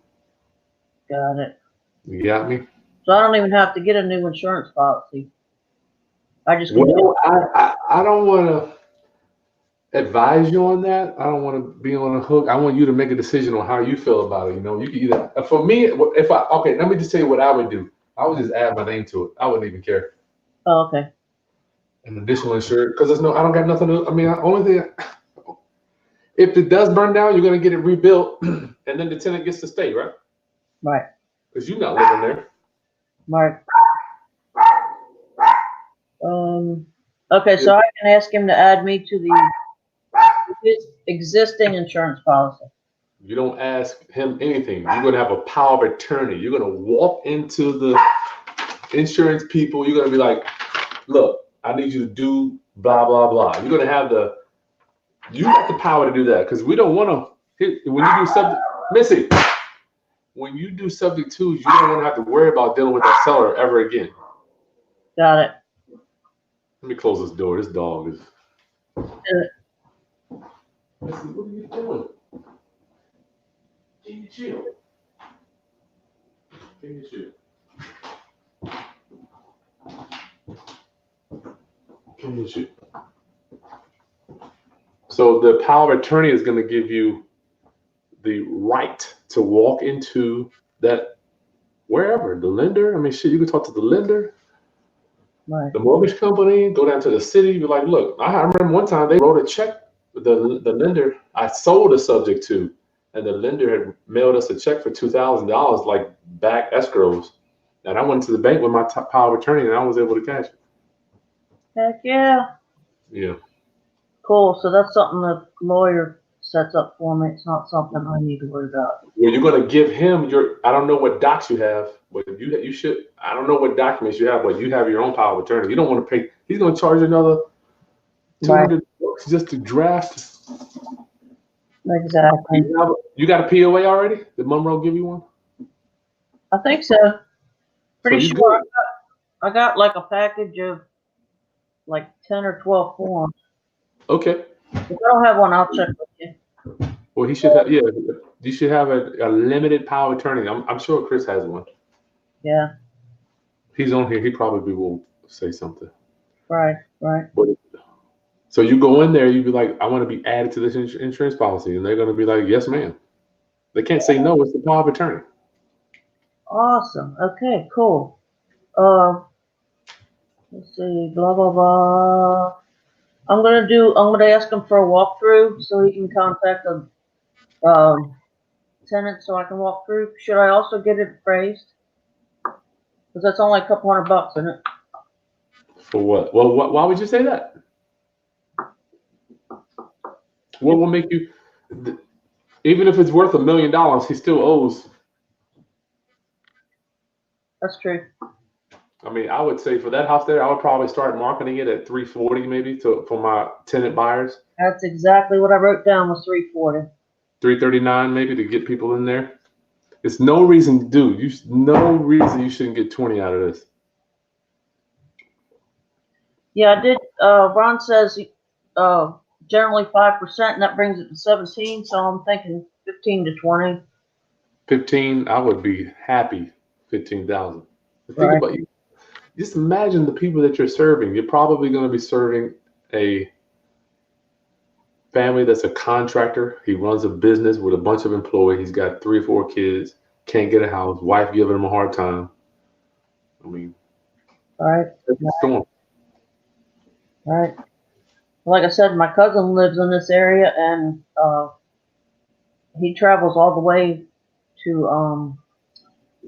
it. Got it. You got me? So I don't even have to get a new insurance policy. I just I don't want to advise you on that. I don't want to be on a hook. I want you to make a decision on how you feel about it. You know, you can either, for me, if I, okay, let me just tell you what I would do. I would just add my name to it. I wouldn't even care. Oh, okay. An additional insured, because there's I don't got nothing to, I mean, only thing, if it does burn down, you're going to get it rebuilt, and then the tenant gets to stay, right? Right. Because you're not living there. Right. Okay, so I can ask him to add me to the existing insurance policy. You don't ask him anything. You're going to have a power of attorney. You're going to walk into the insurance people. You're going to be like, look, I need you to do blah, blah, blah. You're going to have you got the power to do that, because we don't want to, when you do subject, Missy, when you do subject twos, you don't want to have to worry about dealing with that seller ever again. Got it. Let me close this door. This dog is. Missy, what are you doing? Can you chill? Can you chill? Can you chill? So the power of attorney is going to give you the right to walk into that wherever, the lender. I mean, shit, you can talk to the lender, right, the mortgage company, go down to the city, be like, look, I remember one time they wrote a check with the lender I sold a subject to, and the lender had mailed us a check for $2,000, like back escrows. And I went to the bank with my power of attorney, and I was able to cash it. Heck yeah. Yeah. Cool. So that's something the lawyer sets up for me. It's not something I need to worry about. Well, you're going to give him I don't know what docs you have, but you should, I don't know what documents you have, but you have your own power of attorney. You don't want to pay, he's going to charge another $200 just to draft. Exactly. You got a POA already? Did Monroe give you one? I think so. Pretty sure I got like a package of like 10 or 12 forms. Okay. If I don't have one, I'll check with you. Well, he should have, yeah, you should have a limited power of attorney. I'm sure Chris has one. Yeah. He's on here. He probably will say something. Right, right. So you go in there, you be like, I want to be added to this insurance policy. And they're going to be like, yes, ma'am. They can't say no. It's the power of attorney. Awesome. Okay, cool. Let's see, blah, blah, blah. I'm gonna ask him for a walkthrough so he can contact the tenant so I can walk through. Should I also get it appraised? Because that's only a couple $100, isn't it? For what? Well, why would you say that? What will make you, even if it's worth $1 million, he still owes. That's true. I mean, I would say for that house there, I would probably start marketing it at $340 maybe for my tenant buyers. That's exactly what I wrote down was $340. $339 maybe to get people in there. It's no reason, dude. No reason you shouldn't get 20 out of this. Yeah, I did. Ron says generally 5%, and that brings it to 17. So I'm thinking 15 to 20. 15, I would be happy. 15,000. Think right. about you. Just imagine the people that you're serving. You're probably going to be serving a family that's a contractor. He runs a business with a bunch of employees. He's got 3 or 4 kids. Can't get a house. Wife giving him a hard time. I mean, right. That's a storm. Right. Like I said, my cousin lives in this area, and he travels all the way to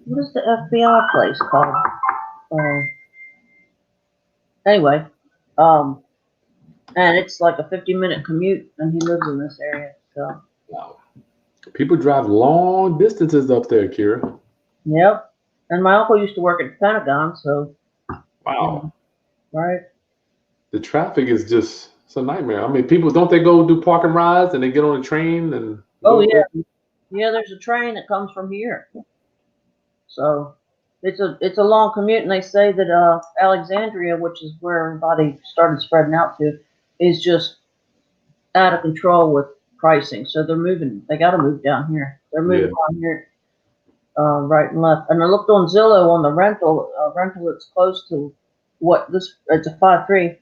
what is the FBI place called? Anyway, and it's like a 50-minute commute, and he lives in this area. So. Wow. People drive long distances up there, Kyra. Yep. And my uncle used to work at the Pentagon, so. Wow. Right. The traffic is it's a nightmare. I mean, people, don't they go do park and rides and they get on a train and. Oh, yeah. Yeah, there's a train that comes from here. So it's a long commute, and they say that Alexandria, which is where everybody started spreading out to, is just out of control with pricing. So they're moving. They got to move down here. They're moving on here, right and left. And I looked on Zillow on the rental. Rental that's close to what this. It's a 5.3.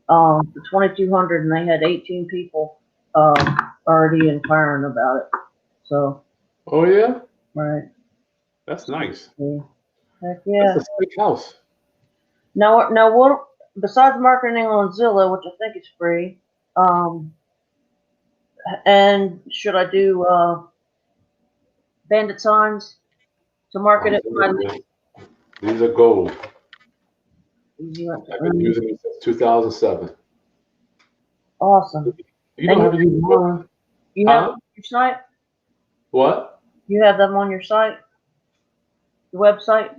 For 2,200, and they had 18 people already inquiring about it. So. Oh yeah. Right. That's nice. Heck yeah. That's a sick house. Now what? Besides marketing on Zillow, which I think is free, and should I do bandit signs to market it? These are gold. I've been using it since 2007. Awesome. You don't have to use mine. You have them on your site? What? You have them on your site? The website?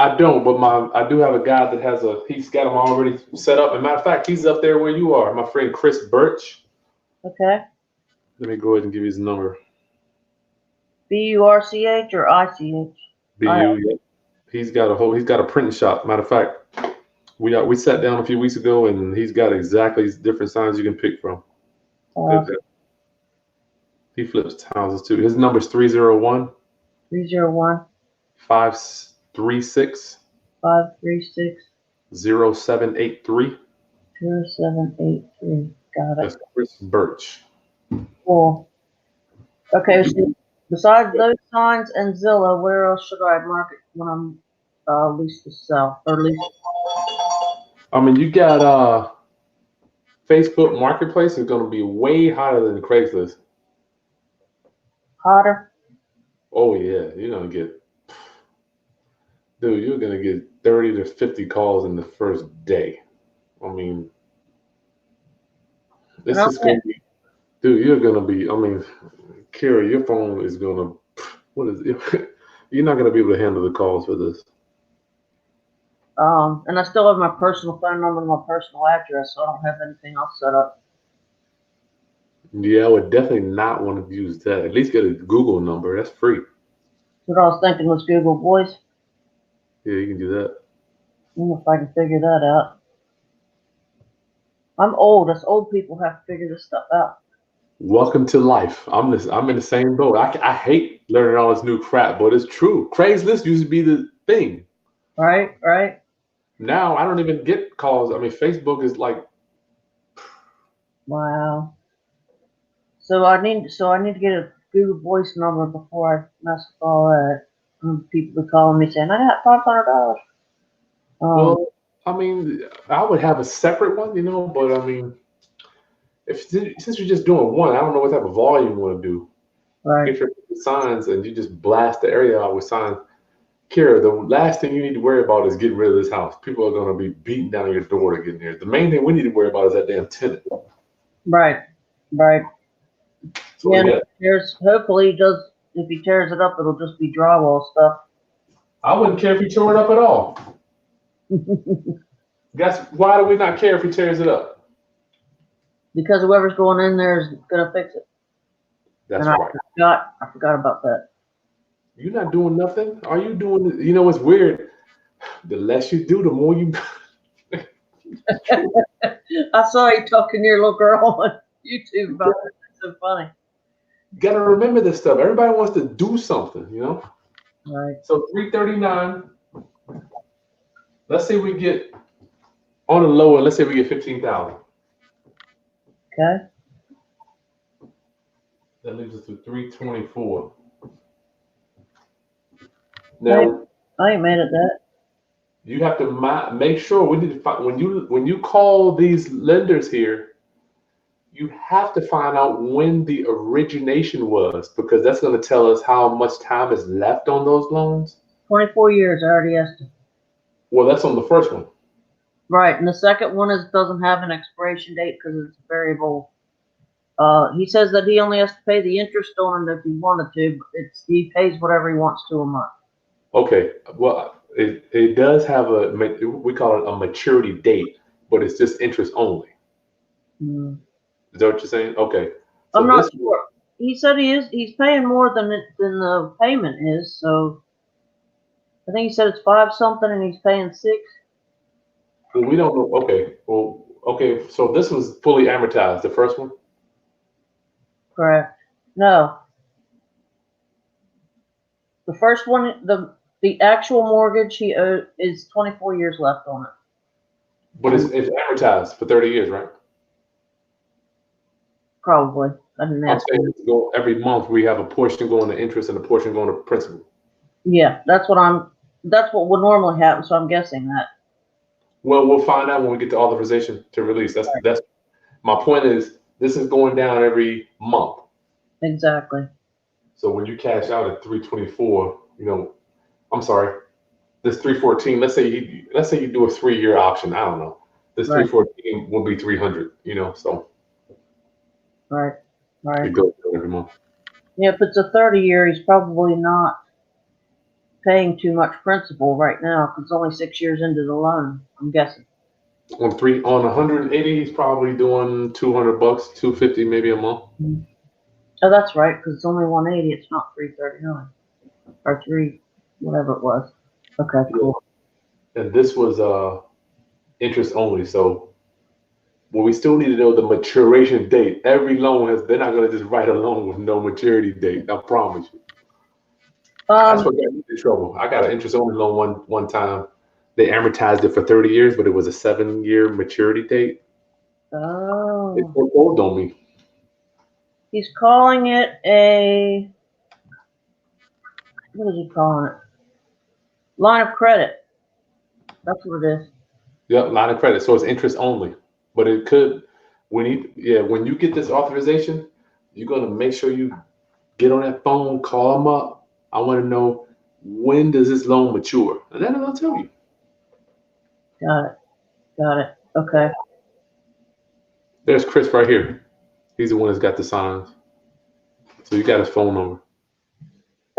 I don't, but I do have a guy that he's got them already set up. As a matter of fact, he's up there where you are. My friend Chris Birch. Okay. Let me go ahead and give you his number. BURCH or ICH? BU. Yeah. He's got a printing shop. Matter of fact, we sat down a few weeks ago, and he's got exactly different signs you can pick from. He flips houses too. His number is 301. 301. 536. 536. 0783. 0783. Got it. That's Chris Birch. Cool. Okay, so besides those signs and Zillow, where else should I market when I'm lease to sell or lease? I mean, you got Facebook Marketplace is going to be way hotter than Craigslist. Hotter? Oh yeah, you're gonna get 30 to 50 calls in the first day. I mean, this is going to be, dude. You're going to be. I mean, Kyra, your phone is going to. What is it? You're not going to be able to handle the calls for this. And I still have my personal phone number and my personal address, so I don't have anything else set up. Yeah, I would definitely not want to use that. At least get a Google number. That's free. What I was thinking was Google Voice. Yeah, you can do that. I don't know if I can figure that out. I'm old. Us old people have to figure this stuff out. Welcome to life. I'm in the same boat. I hate learning all this new crap, but it's true. Craigslist used to be the thing. Right. Now I don't even get calls. I mean, Facebook is like. Wow. So I need to get a Google Voice number before I mess with all that. People be calling me saying I got $500. Well, I mean, I would have a separate one, but I mean, since you're just doing one, I don't know what type of volume you want to do. Right. If you're signs and you just blast the area out with signs, Kyra, the last thing you need to worry about is getting rid of this house. People are going to be beating down your door to get in here. The main thing we need to worry about is that damn tenant. Right. So, yeah. Hopefully if he tears it up, it'll just be drywall stuff. I wouldn't care if he tore it up at all. Why do we not care if he tears it up? Because whoever's going in there is going to fix it. That's right. I forgot about that. You're not doing nothing. Are you doing? It's weird. The less you do, the more you. I saw you talking to your little girl on YouTube about it. It's so funny. You gotta remember this stuff. Everybody wants to do something, Right. So 339. Let's say we get on the lower. Let's say we get 15,000. Okay. That leaves us with 324. Now, I ain't mad at that. You have to make sure we need to find when you call these lenders here. You have to find out when the origination was, because that's going to tell us how much time is left on those loans. 24 years. I already asked him. Well, that's on the first one. Right, and the second one doesn't have an expiration date because it's variable. He says that he only has to pay the interest on it if he wanted to. He pays whatever he wants to a month. Okay, well, it does have we call it a maturity date, but it's just interest only. Mm. Is that what you're saying? Okay. So I'm not sure. he said he's paying more than the payment is, so I think he said it's 5 something and he's paying 6. Well, we don't know. Okay. Well, okay. So this was fully amortized, the first one? Correct. No. The first one, the actual mortgage he owed is 24 years left on it. But it's amortized for 30 years, right? Probably. I didn't I'm ask saying him. every month we have a portion going to interest and a portion going to principal. Yeah, that's what would normally happen, so I'm guessing that. Well, we'll find out when we get the authorization to release. That's my point is this is going down every month. Exactly. So when you cash out at 324, I'm sorry, this 314. Let's say you do a 3-year option. I don't know. This Right. 314 will be 300. So Right. it goes down every month. Yeah, if it's a 30-year, he's probably not paying too much principal right now because it's only 6 years into the loan, I'm guessing. On 180, he's probably doing $200, $250 maybe a month. Oh, that's right, because it's only 180. It's not 339 or 3, whatever it was. Okay, cool. And this was interest only. So, well, we still need to know the maturation date. Every loan they're not going to just write a loan with no maturity date. I promise you. That's what got me in trouble. I got an interest only loan one time. They amortized it for 30 years, but it was a 7-year maturity date. Oh. They foreclosed on me. He's calling it a, what is he calling it? Line of credit. That's what it is. Yep, line of credit. So it's interest only. But it could, when you get this authorization, you're going to make sure you get on that phone, call them up. I want to know, when does this loan mature? And then I'll tell you. Got it. Okay. There's Chris right here. He's the one that's got the signs. So you got his phone number.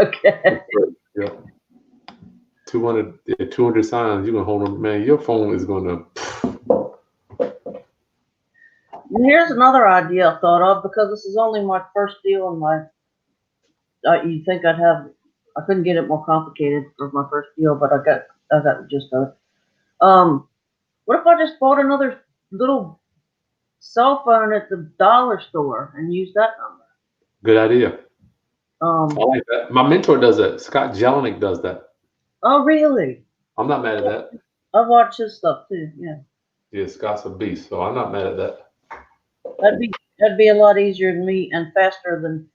Okay. Yeah. 200 signs. You're going to hold them. Man, your phone is going to. Here's another idea I thought of, because this is only my first deal in my, you think I couldn't get it more complicated for my first deal, but I got the gist of it. What if I just bought another little cell phone at the dollar store and used that number? Good idea. I like that. My mentor does that. Scott Jelinek does that. Oh, really? I'm not mad at that. I watch his stuff too. Yeah. Yeah, Scott's a beast, so I'm not mad at that. That'd be a lot easier than me and faster than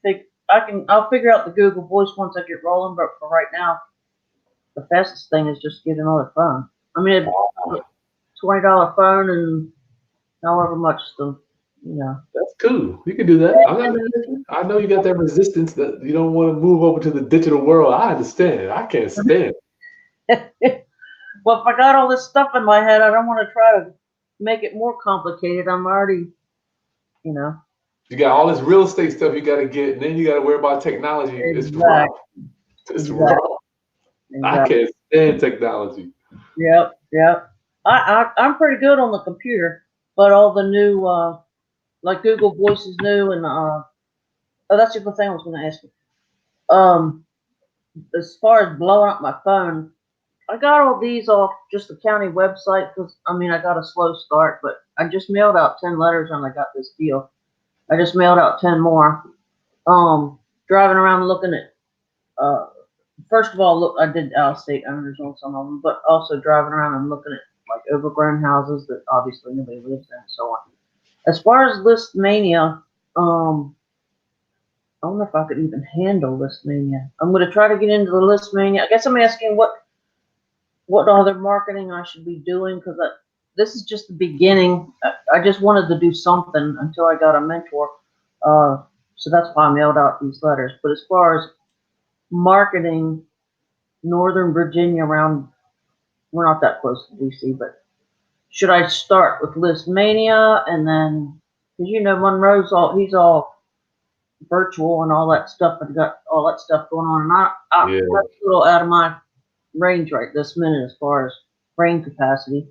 I'll figure out the Google Voice once I get rolling, but for right now, the fastest thing is just get another phone. I mean, $20 phone and however much That's cool. You can do that. I'm not mad at you. I know you got that resistance that you don't want to move over to the digital world. I understand. I can't stand it. Well, if I got all this stuff in my head, I don't want to try to make it more complicated. I'm already, You got all this real estate stuff you got to get, and then you got to worry about technology. It's rough. It's rough. Exactly. I can't stand technology. Yep. I'm pretty good on the computer, but all the new, like Google Voice is new, and that's the other thing I was going to ask you. As far as blowing up my phone, I got all these off just the county website because I got a slow start, but I just mailed out 10 letters and I got this deal. I just mailed out 10 more. Driving around looking at, first of all, look, I did out-of-state owners on some of them, but also driving around and looking at like overgrown houses that obviously nobody lives in and so on. As far as list mania, I don't know if I could even handle list mania. I'm going to try to get into the list mania. I guess I'm asking what other marketing I should be doing, because this is just the beginning. I just wanted to do something until I got a mentor. So that's why I mailed out these letters. But as far as marketing Northern Virginia around, we're not that close to DC, but should I start with List Mania and then, because Monroe's he's all virtual and all that stuff, and got all that stuff going on, and that's a little out of my range right this minute as far as brain capacity.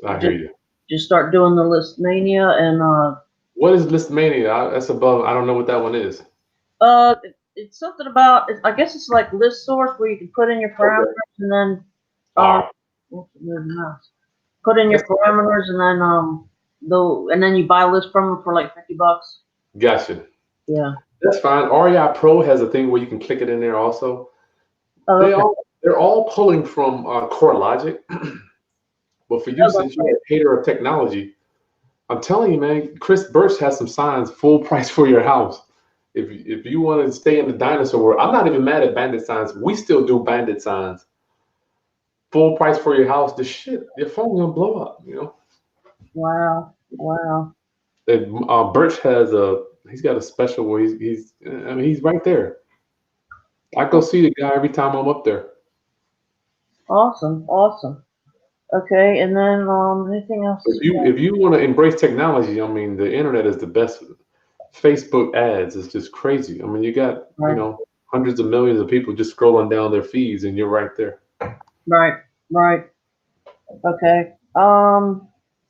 I hear you. Just start doing the List Mania and What is Listmania? That's above. I don't know what that one is. It's something about. I guess it's like list source where you can put in your parameters and then what's the word mouse? Put in your parameters and then you buy a list from them for like $50. Gotcha. Yeah. That's fine. REI Pro has a thing where you can click it in there also. Oh, okay. They're all pulling from CoreLogic. But for you, since you're a hater of technology, I'm telling you, man, Chris Birch has some signs, full price for your house. If you want to stay in the dinosaur world, I'm not even mad at bandit signs. We still do bandit signs. Full price for your house. The shit, your phone's gonna blow up, you know. Wow. Wow. And Birch he's got a special where he's right there. I go see the guy every time I'm up there. Awesome. Awesome. Okay, and then anything else? If you want to embrace technology, I mean, the internet is the best. Facebook ads is just crazy. I mean, you got hundreds of millions of people just scrolling down their feeds, and you're right there. Right. Okay.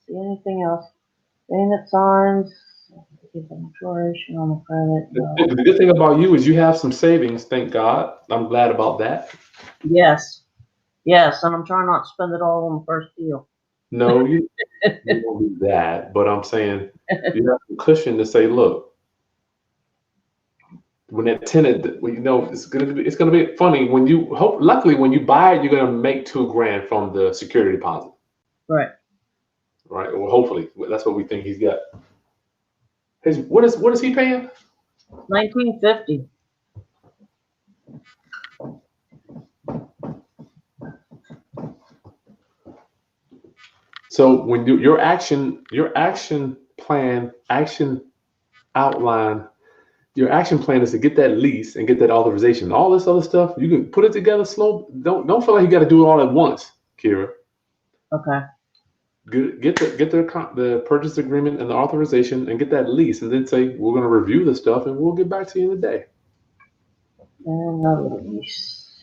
See anything else? Payment signs. Maturation on the credit. The good thing about you is you have some savings. Thank God. I'm glad about that. Yes, and I'm trying not to spend it all on the first deal. No, you don't do that. But I'm saying you have some cushion to say, look, when that tenant, it's gonna be funny when you luckily when you buy it, you're gonna make $2,000 from the security deposit. Right. Well, hopefully that's what we think he's got. What is he paying? $1,950. So when your action outline, your action plan is to get that lease and get that authorization. All this other stuff, you can put it together slow. Don't feel like you got to do it all at once, Kyra. Okay. Get the purchase agreement and the authorization and get that lease, and then say we're going to review the stuff and we'll get back to you in a day. And the lease.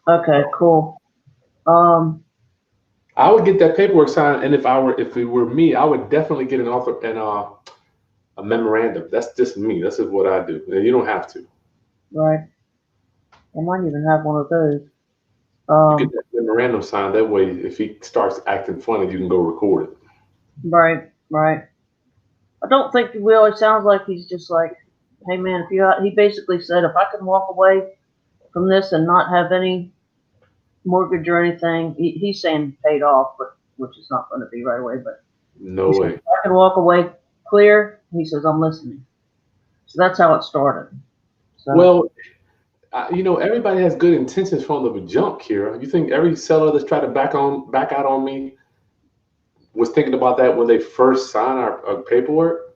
Okay, cool. I would get that paperwork signed, and if it were me, I would definitely get an author and a memorandum. That's just me. That's just what I do. And you don't have to. Right. I might even have one of those. You get that memorandum signed. That way, if he starts acting funny, you can go record it. Right. I don't think he will. It sounds like he's just like, hey man, he basically said, if I can walk away from this and not have any mortgage or anything, he's saying paid off, but which is not going to be right away. But no way. If I can walk away clear, he says, I'm listening. So that's how it started. So. Well, everybody has good intentions from the jump, Kyra. You think every seller that's tried to back out on me was thinking about that when they first signed our paperwork?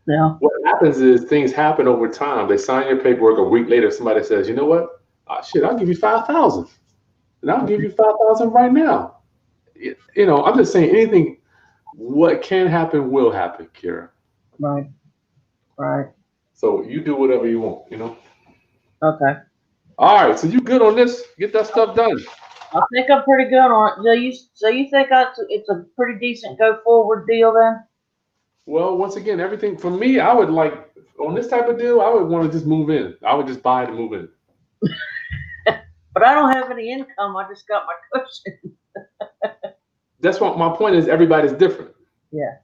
Yeah. What happens is things happen over time. They sign your paperwork. A week later, somebody says, you know what? I'll give you $5,000. And I'll give you $5,000 right now. I'm just saying anything, what can happen will happen, Kyra. Right. So you do whatever you want, Okay. All right, so you good on this? Get that stuff done. I think I'm pretty good on it. So you think it's a pretty decent go forward deal then? Well, once again, everything for me, I would like on this type of deal, I would want to just move in. I would just buy it and move in. But I don't have any income. I just got my cushion. That's what my point is. Everybody's different. Yeah.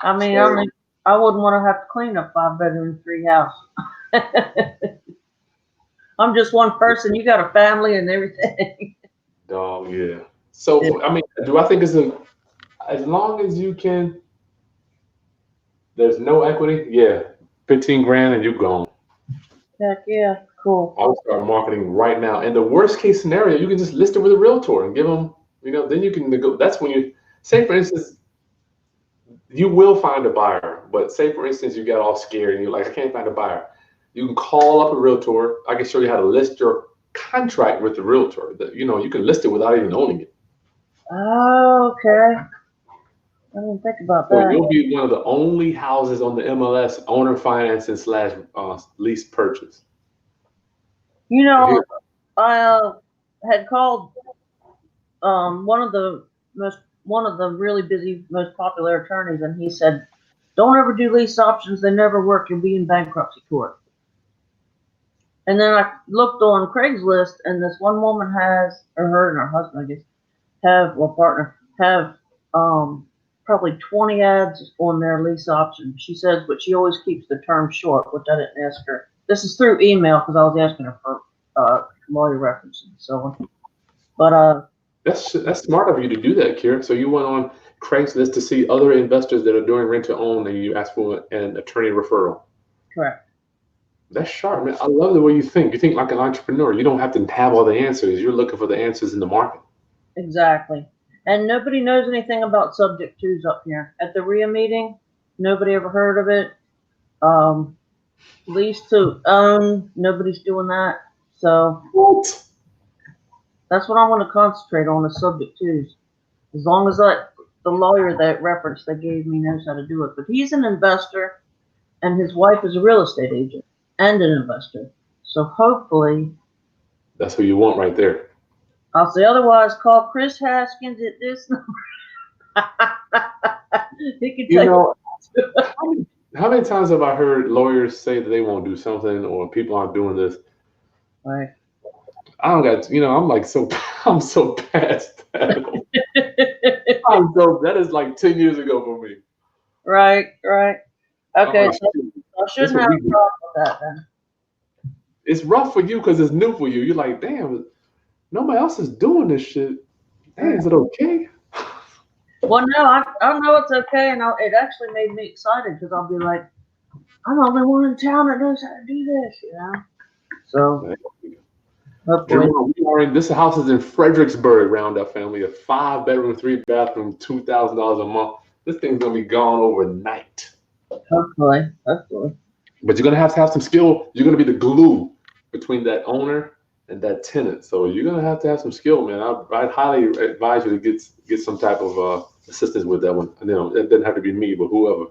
I mean, I wouldn't want to have to clean a 5-bedroom, 3-house. I'm just one person. You got a family and everything. Oh yeah. So I mean, do I think as long as you can? There's no equity. Yeah, $15,000 and you're gone. Heck yeah, cool. I'll start marketing right now. And the worst case scenario, you can just list it with a realtor and give them. Then you can go. That's when you say, for instance, you will find a buyer. But say, for instance, you got all scared and you're like, I can't find a buyer. You can call up a realtor. I can show you how to list your contract with the realtor. You can list it without even owning it. Oh, okay. I didn't think about that. So you'll be one of the only houses on the MLS owner financing / lease purchase. I had called one of the most one of the really busy, most popular attorneys, and he said, "Don't ever do lease options. They never work. You'll be in bankruptcy court." And then I looked on Craigslist, and this one woman has, or her and her husband, I guess, partner, have probably 20 ads on their lease option. She says, but she always keeps the term short, which I didn't ask her. This is through email because I was asking her for lawyer references and so on. But that's smart of you to do that, Kyra. So you went on Craigslist to see other investors that are doing rent to own, and you asked for an attorney referral. Correct. That's sharp, man. I love the way you think. You think like an entrepreneur. You don't have to have all the answers. You're looking for the answers in the market. Exactly. And nobody knows anything about subject twos up here. At the RIA meeting, nobody ever heard of it. Lease to own, nobody's doing that. So What? that's what I want to concentrate on, the subject twos. As long as the lawyer that reference they gave me knows how to do it. But he's an investor, and his wife is a real estate agent and an investor. So hopefully, that's what you want right there. I'll say otherwise. Call Chris Haskins at this number. He can take how many times have I heard lawyers say that they won't do something or people aren't doing this? Right. I don't got, I'm so past that. That is like 10 years ago for me. Right. Okay, so I shouldn't have a problem with that then. It's rough for you because it's new for you. You're like, damn, nobody else is doing this shit. Hey, is it okay? Well, no, I know it's okay, and it actually made me excited because I'll be like, I'm the only one in town that knows how to do this, you know. So, hopefully, this house is in Fredricksburg, Roundup family, a 5-bedroom, 3-bathroom, $2,000 a month. This thing's gonna be gone overnight. Hopefully. But you're gonna have to have some skill. You're gonna be the glue between that owner and that tenant. So you're gonna have to have some skill, man. I'd highly advise you to get some type of assistance with that one. And, it doesn't have to be me, but whoever.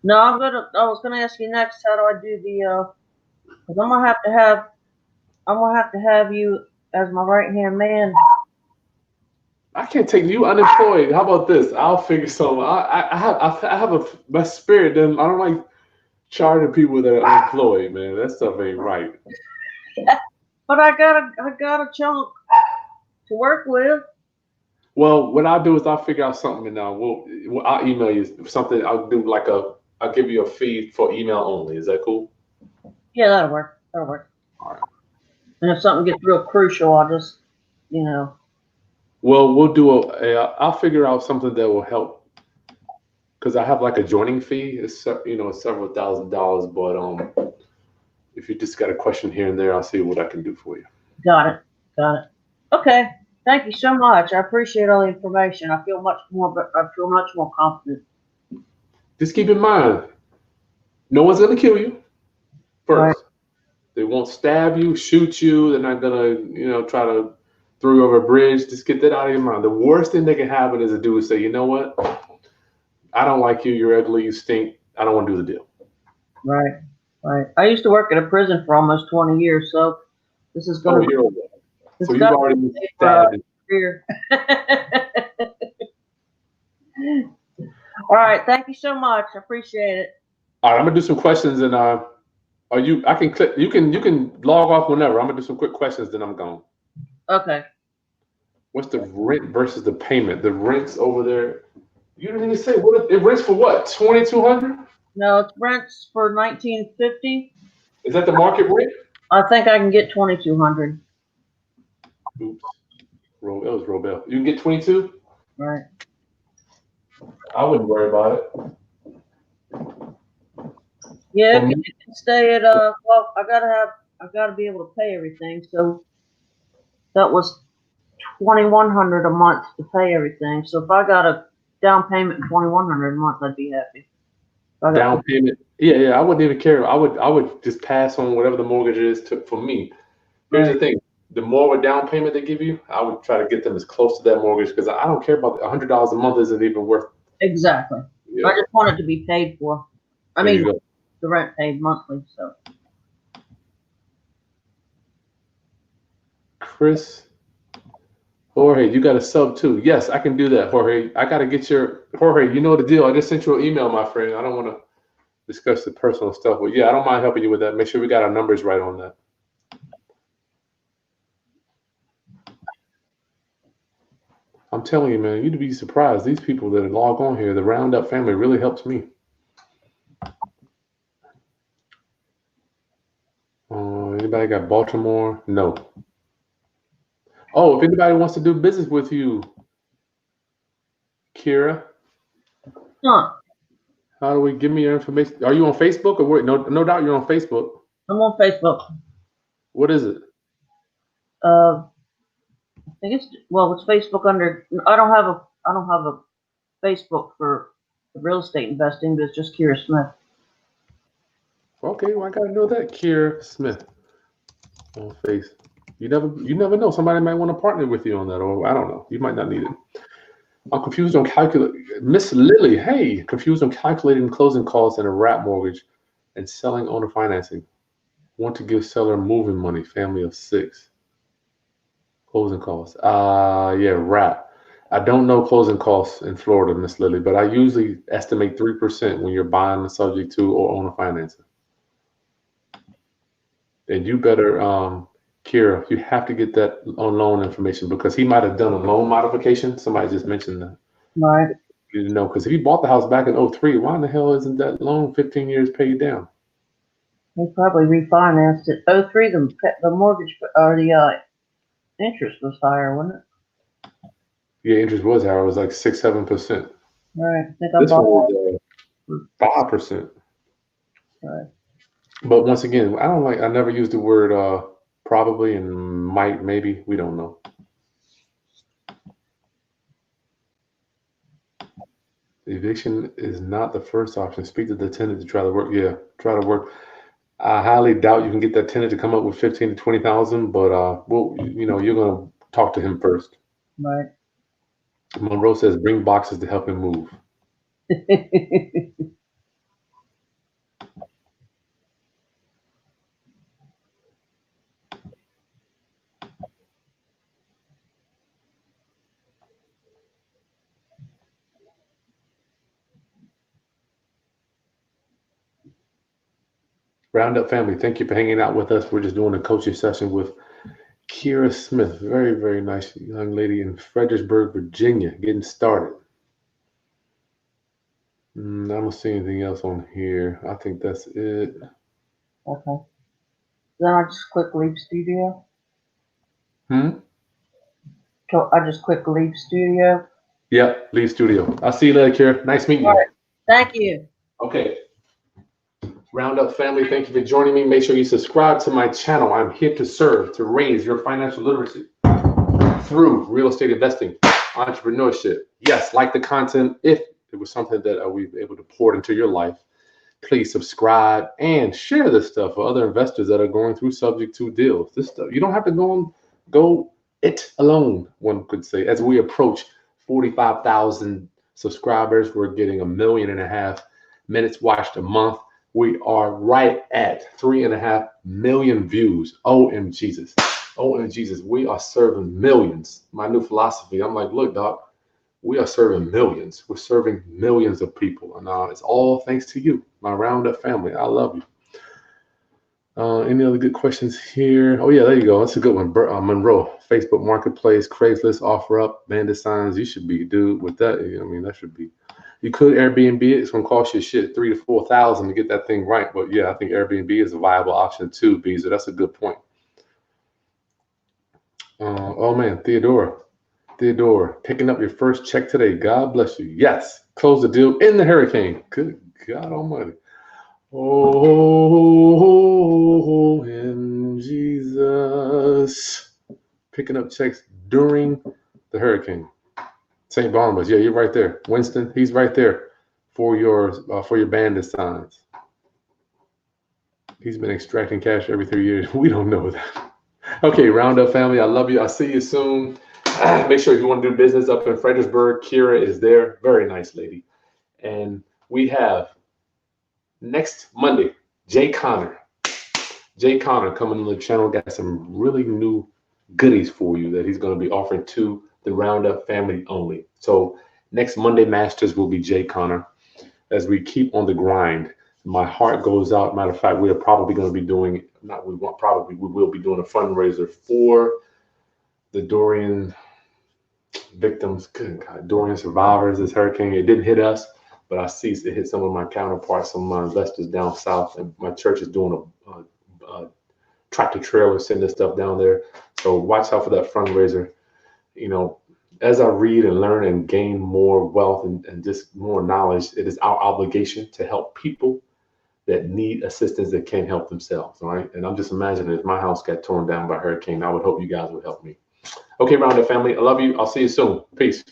No, I was gonna ask you next. How do I do the? Because I'm gonna have to have you as my right hand man. I can't take you unemployed. How about this? I'll figure something. I have my spirit. Then I don't like charging people that are unemployed, man. That stuff ain't right. But I got a chunk to work with. Well, what I'll do is I'll figure out something, and I'll email you something. I'll give you a fee for email only. Is that cool? Yeah, that'll work. All right. And if something gets real crucial, I'll just, Well, we'll do I'll figure out something that will help, because I have like a joining fee. It's several $1,000s, but if you just got a question here and there, I'll see what I can do for you. Got it. Okay. Thank you so much. I appreciate all the information. I feel much more confident. Just keep in mind, no one's gonna kill you first. Right. They won't stab you, shoot you. They're not gonna, try to throw you over a bridge. Just get that out of your mind. The worst thing that can happen is a dude say, you know what? I don't like you. You're ugly. You stink. I don't want to do the deal. Right. I used to work at a prison for almost 20 years, so this is going to be. So you've already been stabbed. All right. Thank you so much. I appreciate it. All right. I'm gonna do some questions, and I can click. You can log off whenever. I'm gonna do some quick questions, then I'm gone. Okay. What's the rent versus the payment? The rent's over there. You didn't even say what it rents for. What, $2,200? No, it's rents for $1,950. Is that the market rate? I think I can get $2,200. Oops. That was Robel. You can get 22? Right. I wouldn't worry about it. Yeah, you can stay at well, I gotta be able to pay everything. So that was $2,100 a month to pay everything. So if I got a down payment $2,100 a month, I'd be happy. Down payment? Yeah. I wouldn't even care. I would just pass on whatever the mortgage is for me. Here's the thing: the more of a down payment they give you, I would try to get them as close to that mortgage, because I don't care about $100 a month. Isn't even worth. Exactly. Yeah. I just want it to be paid for. I mean, the rent paid monthly. So. Chris, Jorge, you got a sub too. Yes, I can do that, Jorge. I got to get your Jorge. You know the deal. I just sent you an email, my friend. I don't want to discuss the personal stuff, but yeah, I don't mind helping you with that. Make sure we got our numbers right on that. I'm telling you, man, you'd be surprised. These people that log on here, the Roundup family really helps me. Anybody got Baltimore? No. Oh, if anybody wants to do business with you, Kyra, Huh. how do we give me your information? Are you on Facebook or what? No doubt you're on Facebook. I'm on Facebook. What is it? I think it's Facebook under. I don't have a Facebook for real estate investing, but it's just Kyra Smith. Okay, well, I gotta know that, Kyra Smith on Face. You never know. Somebody might want to partner with you on that, or I don't know. You might not need it. I'm confused on Miss Lily, hey, confused on calculating closing costs in a wrap mortgage and selling owner financing. Want to give seller moving money, family of 6. Closing costs. Yeah, wrap. I don't know closing costs in Florida, Miss Lily, but I usually estimate 3% when you're buying the subject to or owner financing. And you better, Kyra, you have to get that on loan information because he might have done a loan modification. Somebody just mentioned that. Right. You know, because if he bought the house back in 03, why in the hell isn't that loan 15 years paid down? He probably refinanced it. 03, the mortgage or the interest was higher, wasn't it? Yeah, interest was higher. It was like 6-7%. Right. I think This one was 5%. Right. But once again, I never use the word probably and might, maybe. We don't know. Eviction is not the first option. Speak to the tenant to try to work. Yeah, try to work. I highly doubt you can get that tenant to come up with 15 to 20,000, but well, you're gonna talk to him first. Right. Monroe says bring boxes to help him move. Roundup family, thank you for hanging out with us. We're just doing a coaching session with Kyra Smith, very, very nice young lady in Fredricksburg, Virginia, getting started. I don't see anything else on here. I think that's it. Okay. Then I just click leave studio. So I just click leave studio. Yep, leave studio. I'll see you later, Kyra. Nice meeting you. All right. Thank you. Okay. Roundup family, thank you for joining me. Make sure you subscribe to my channel. I'm here to serve, to raise your financial literacy through real estate investing, entrepreneurship. Yes, like the content. If it was something that we've been able to pour into your life, please subscribe and share this stuff for other investors that are going through subject to deals. This stuff, you don't have to go it alone, one could say. As we approach 45,000 subscribers, we're getting 1.5 million minutes watched a month. We are right at 3.5 million views. OM Jesus. OM Jesus. We are serving millions. My new philosophy. I'm like, look, doc, we are serving millions. We're serving millions of people. And it's all thanks to you, my Roundup family. I love you. Any other good questions here? Oh, yeah, there you go. That's a good one. Monroe, Facebook Marketplace, Craigslist, OfferUp, bandit signs. You should be, dude, with that. I mean, that should be. You could Airbnb it. It's gonna cost you shit $3,000 to $4,000 to get that thing right. But yeah, I think Airbnb is a viable option too, Beezer. That's a good point. Oh man, Theodora, picking up your first check today. God bless you. Yes, close the deal in the hurricane. Good God Almighty. Oh, in Jesus, picking up checks during the hurricane. St. Barnabas, yeah, you're right there. Winston, he's right there for your bandit signs. He's been extracting cash every 3 years. We don't know that. Okay, Roundup family, I love you. I'll see you soon. Make sure if you want to do business up in Fredericksburg, Kyra is there. Very nice lady. And we have next Monday, Jay Connor coming on the channel. Got some really new goodies for you that he's going to be offering to the Roundup family only. So next Monday Masters will be Jay Connor. As we keep on the grind, my heart goes out. Matter of fact, we are probably going to be doing, we will be doing a fundraiser for the Dorian victims, good God, Dorian survivors, this hurricane. It didn't hit us, but I see it hit some of my counterparts, some of my investors down south, and my church is doing a tractor trailer, sending stuff down there. So watch out for that fundraiser. You know, as I read and learn and gain more wealth and just more knowledge, it is our obligation to help people that need assistance that can't help themselves. All right. And I'm just imagining if my house got torn down by a hurricane, I would hope you guys would help me. Okay, Roundup family, I love you. I'll see you soon. Peace.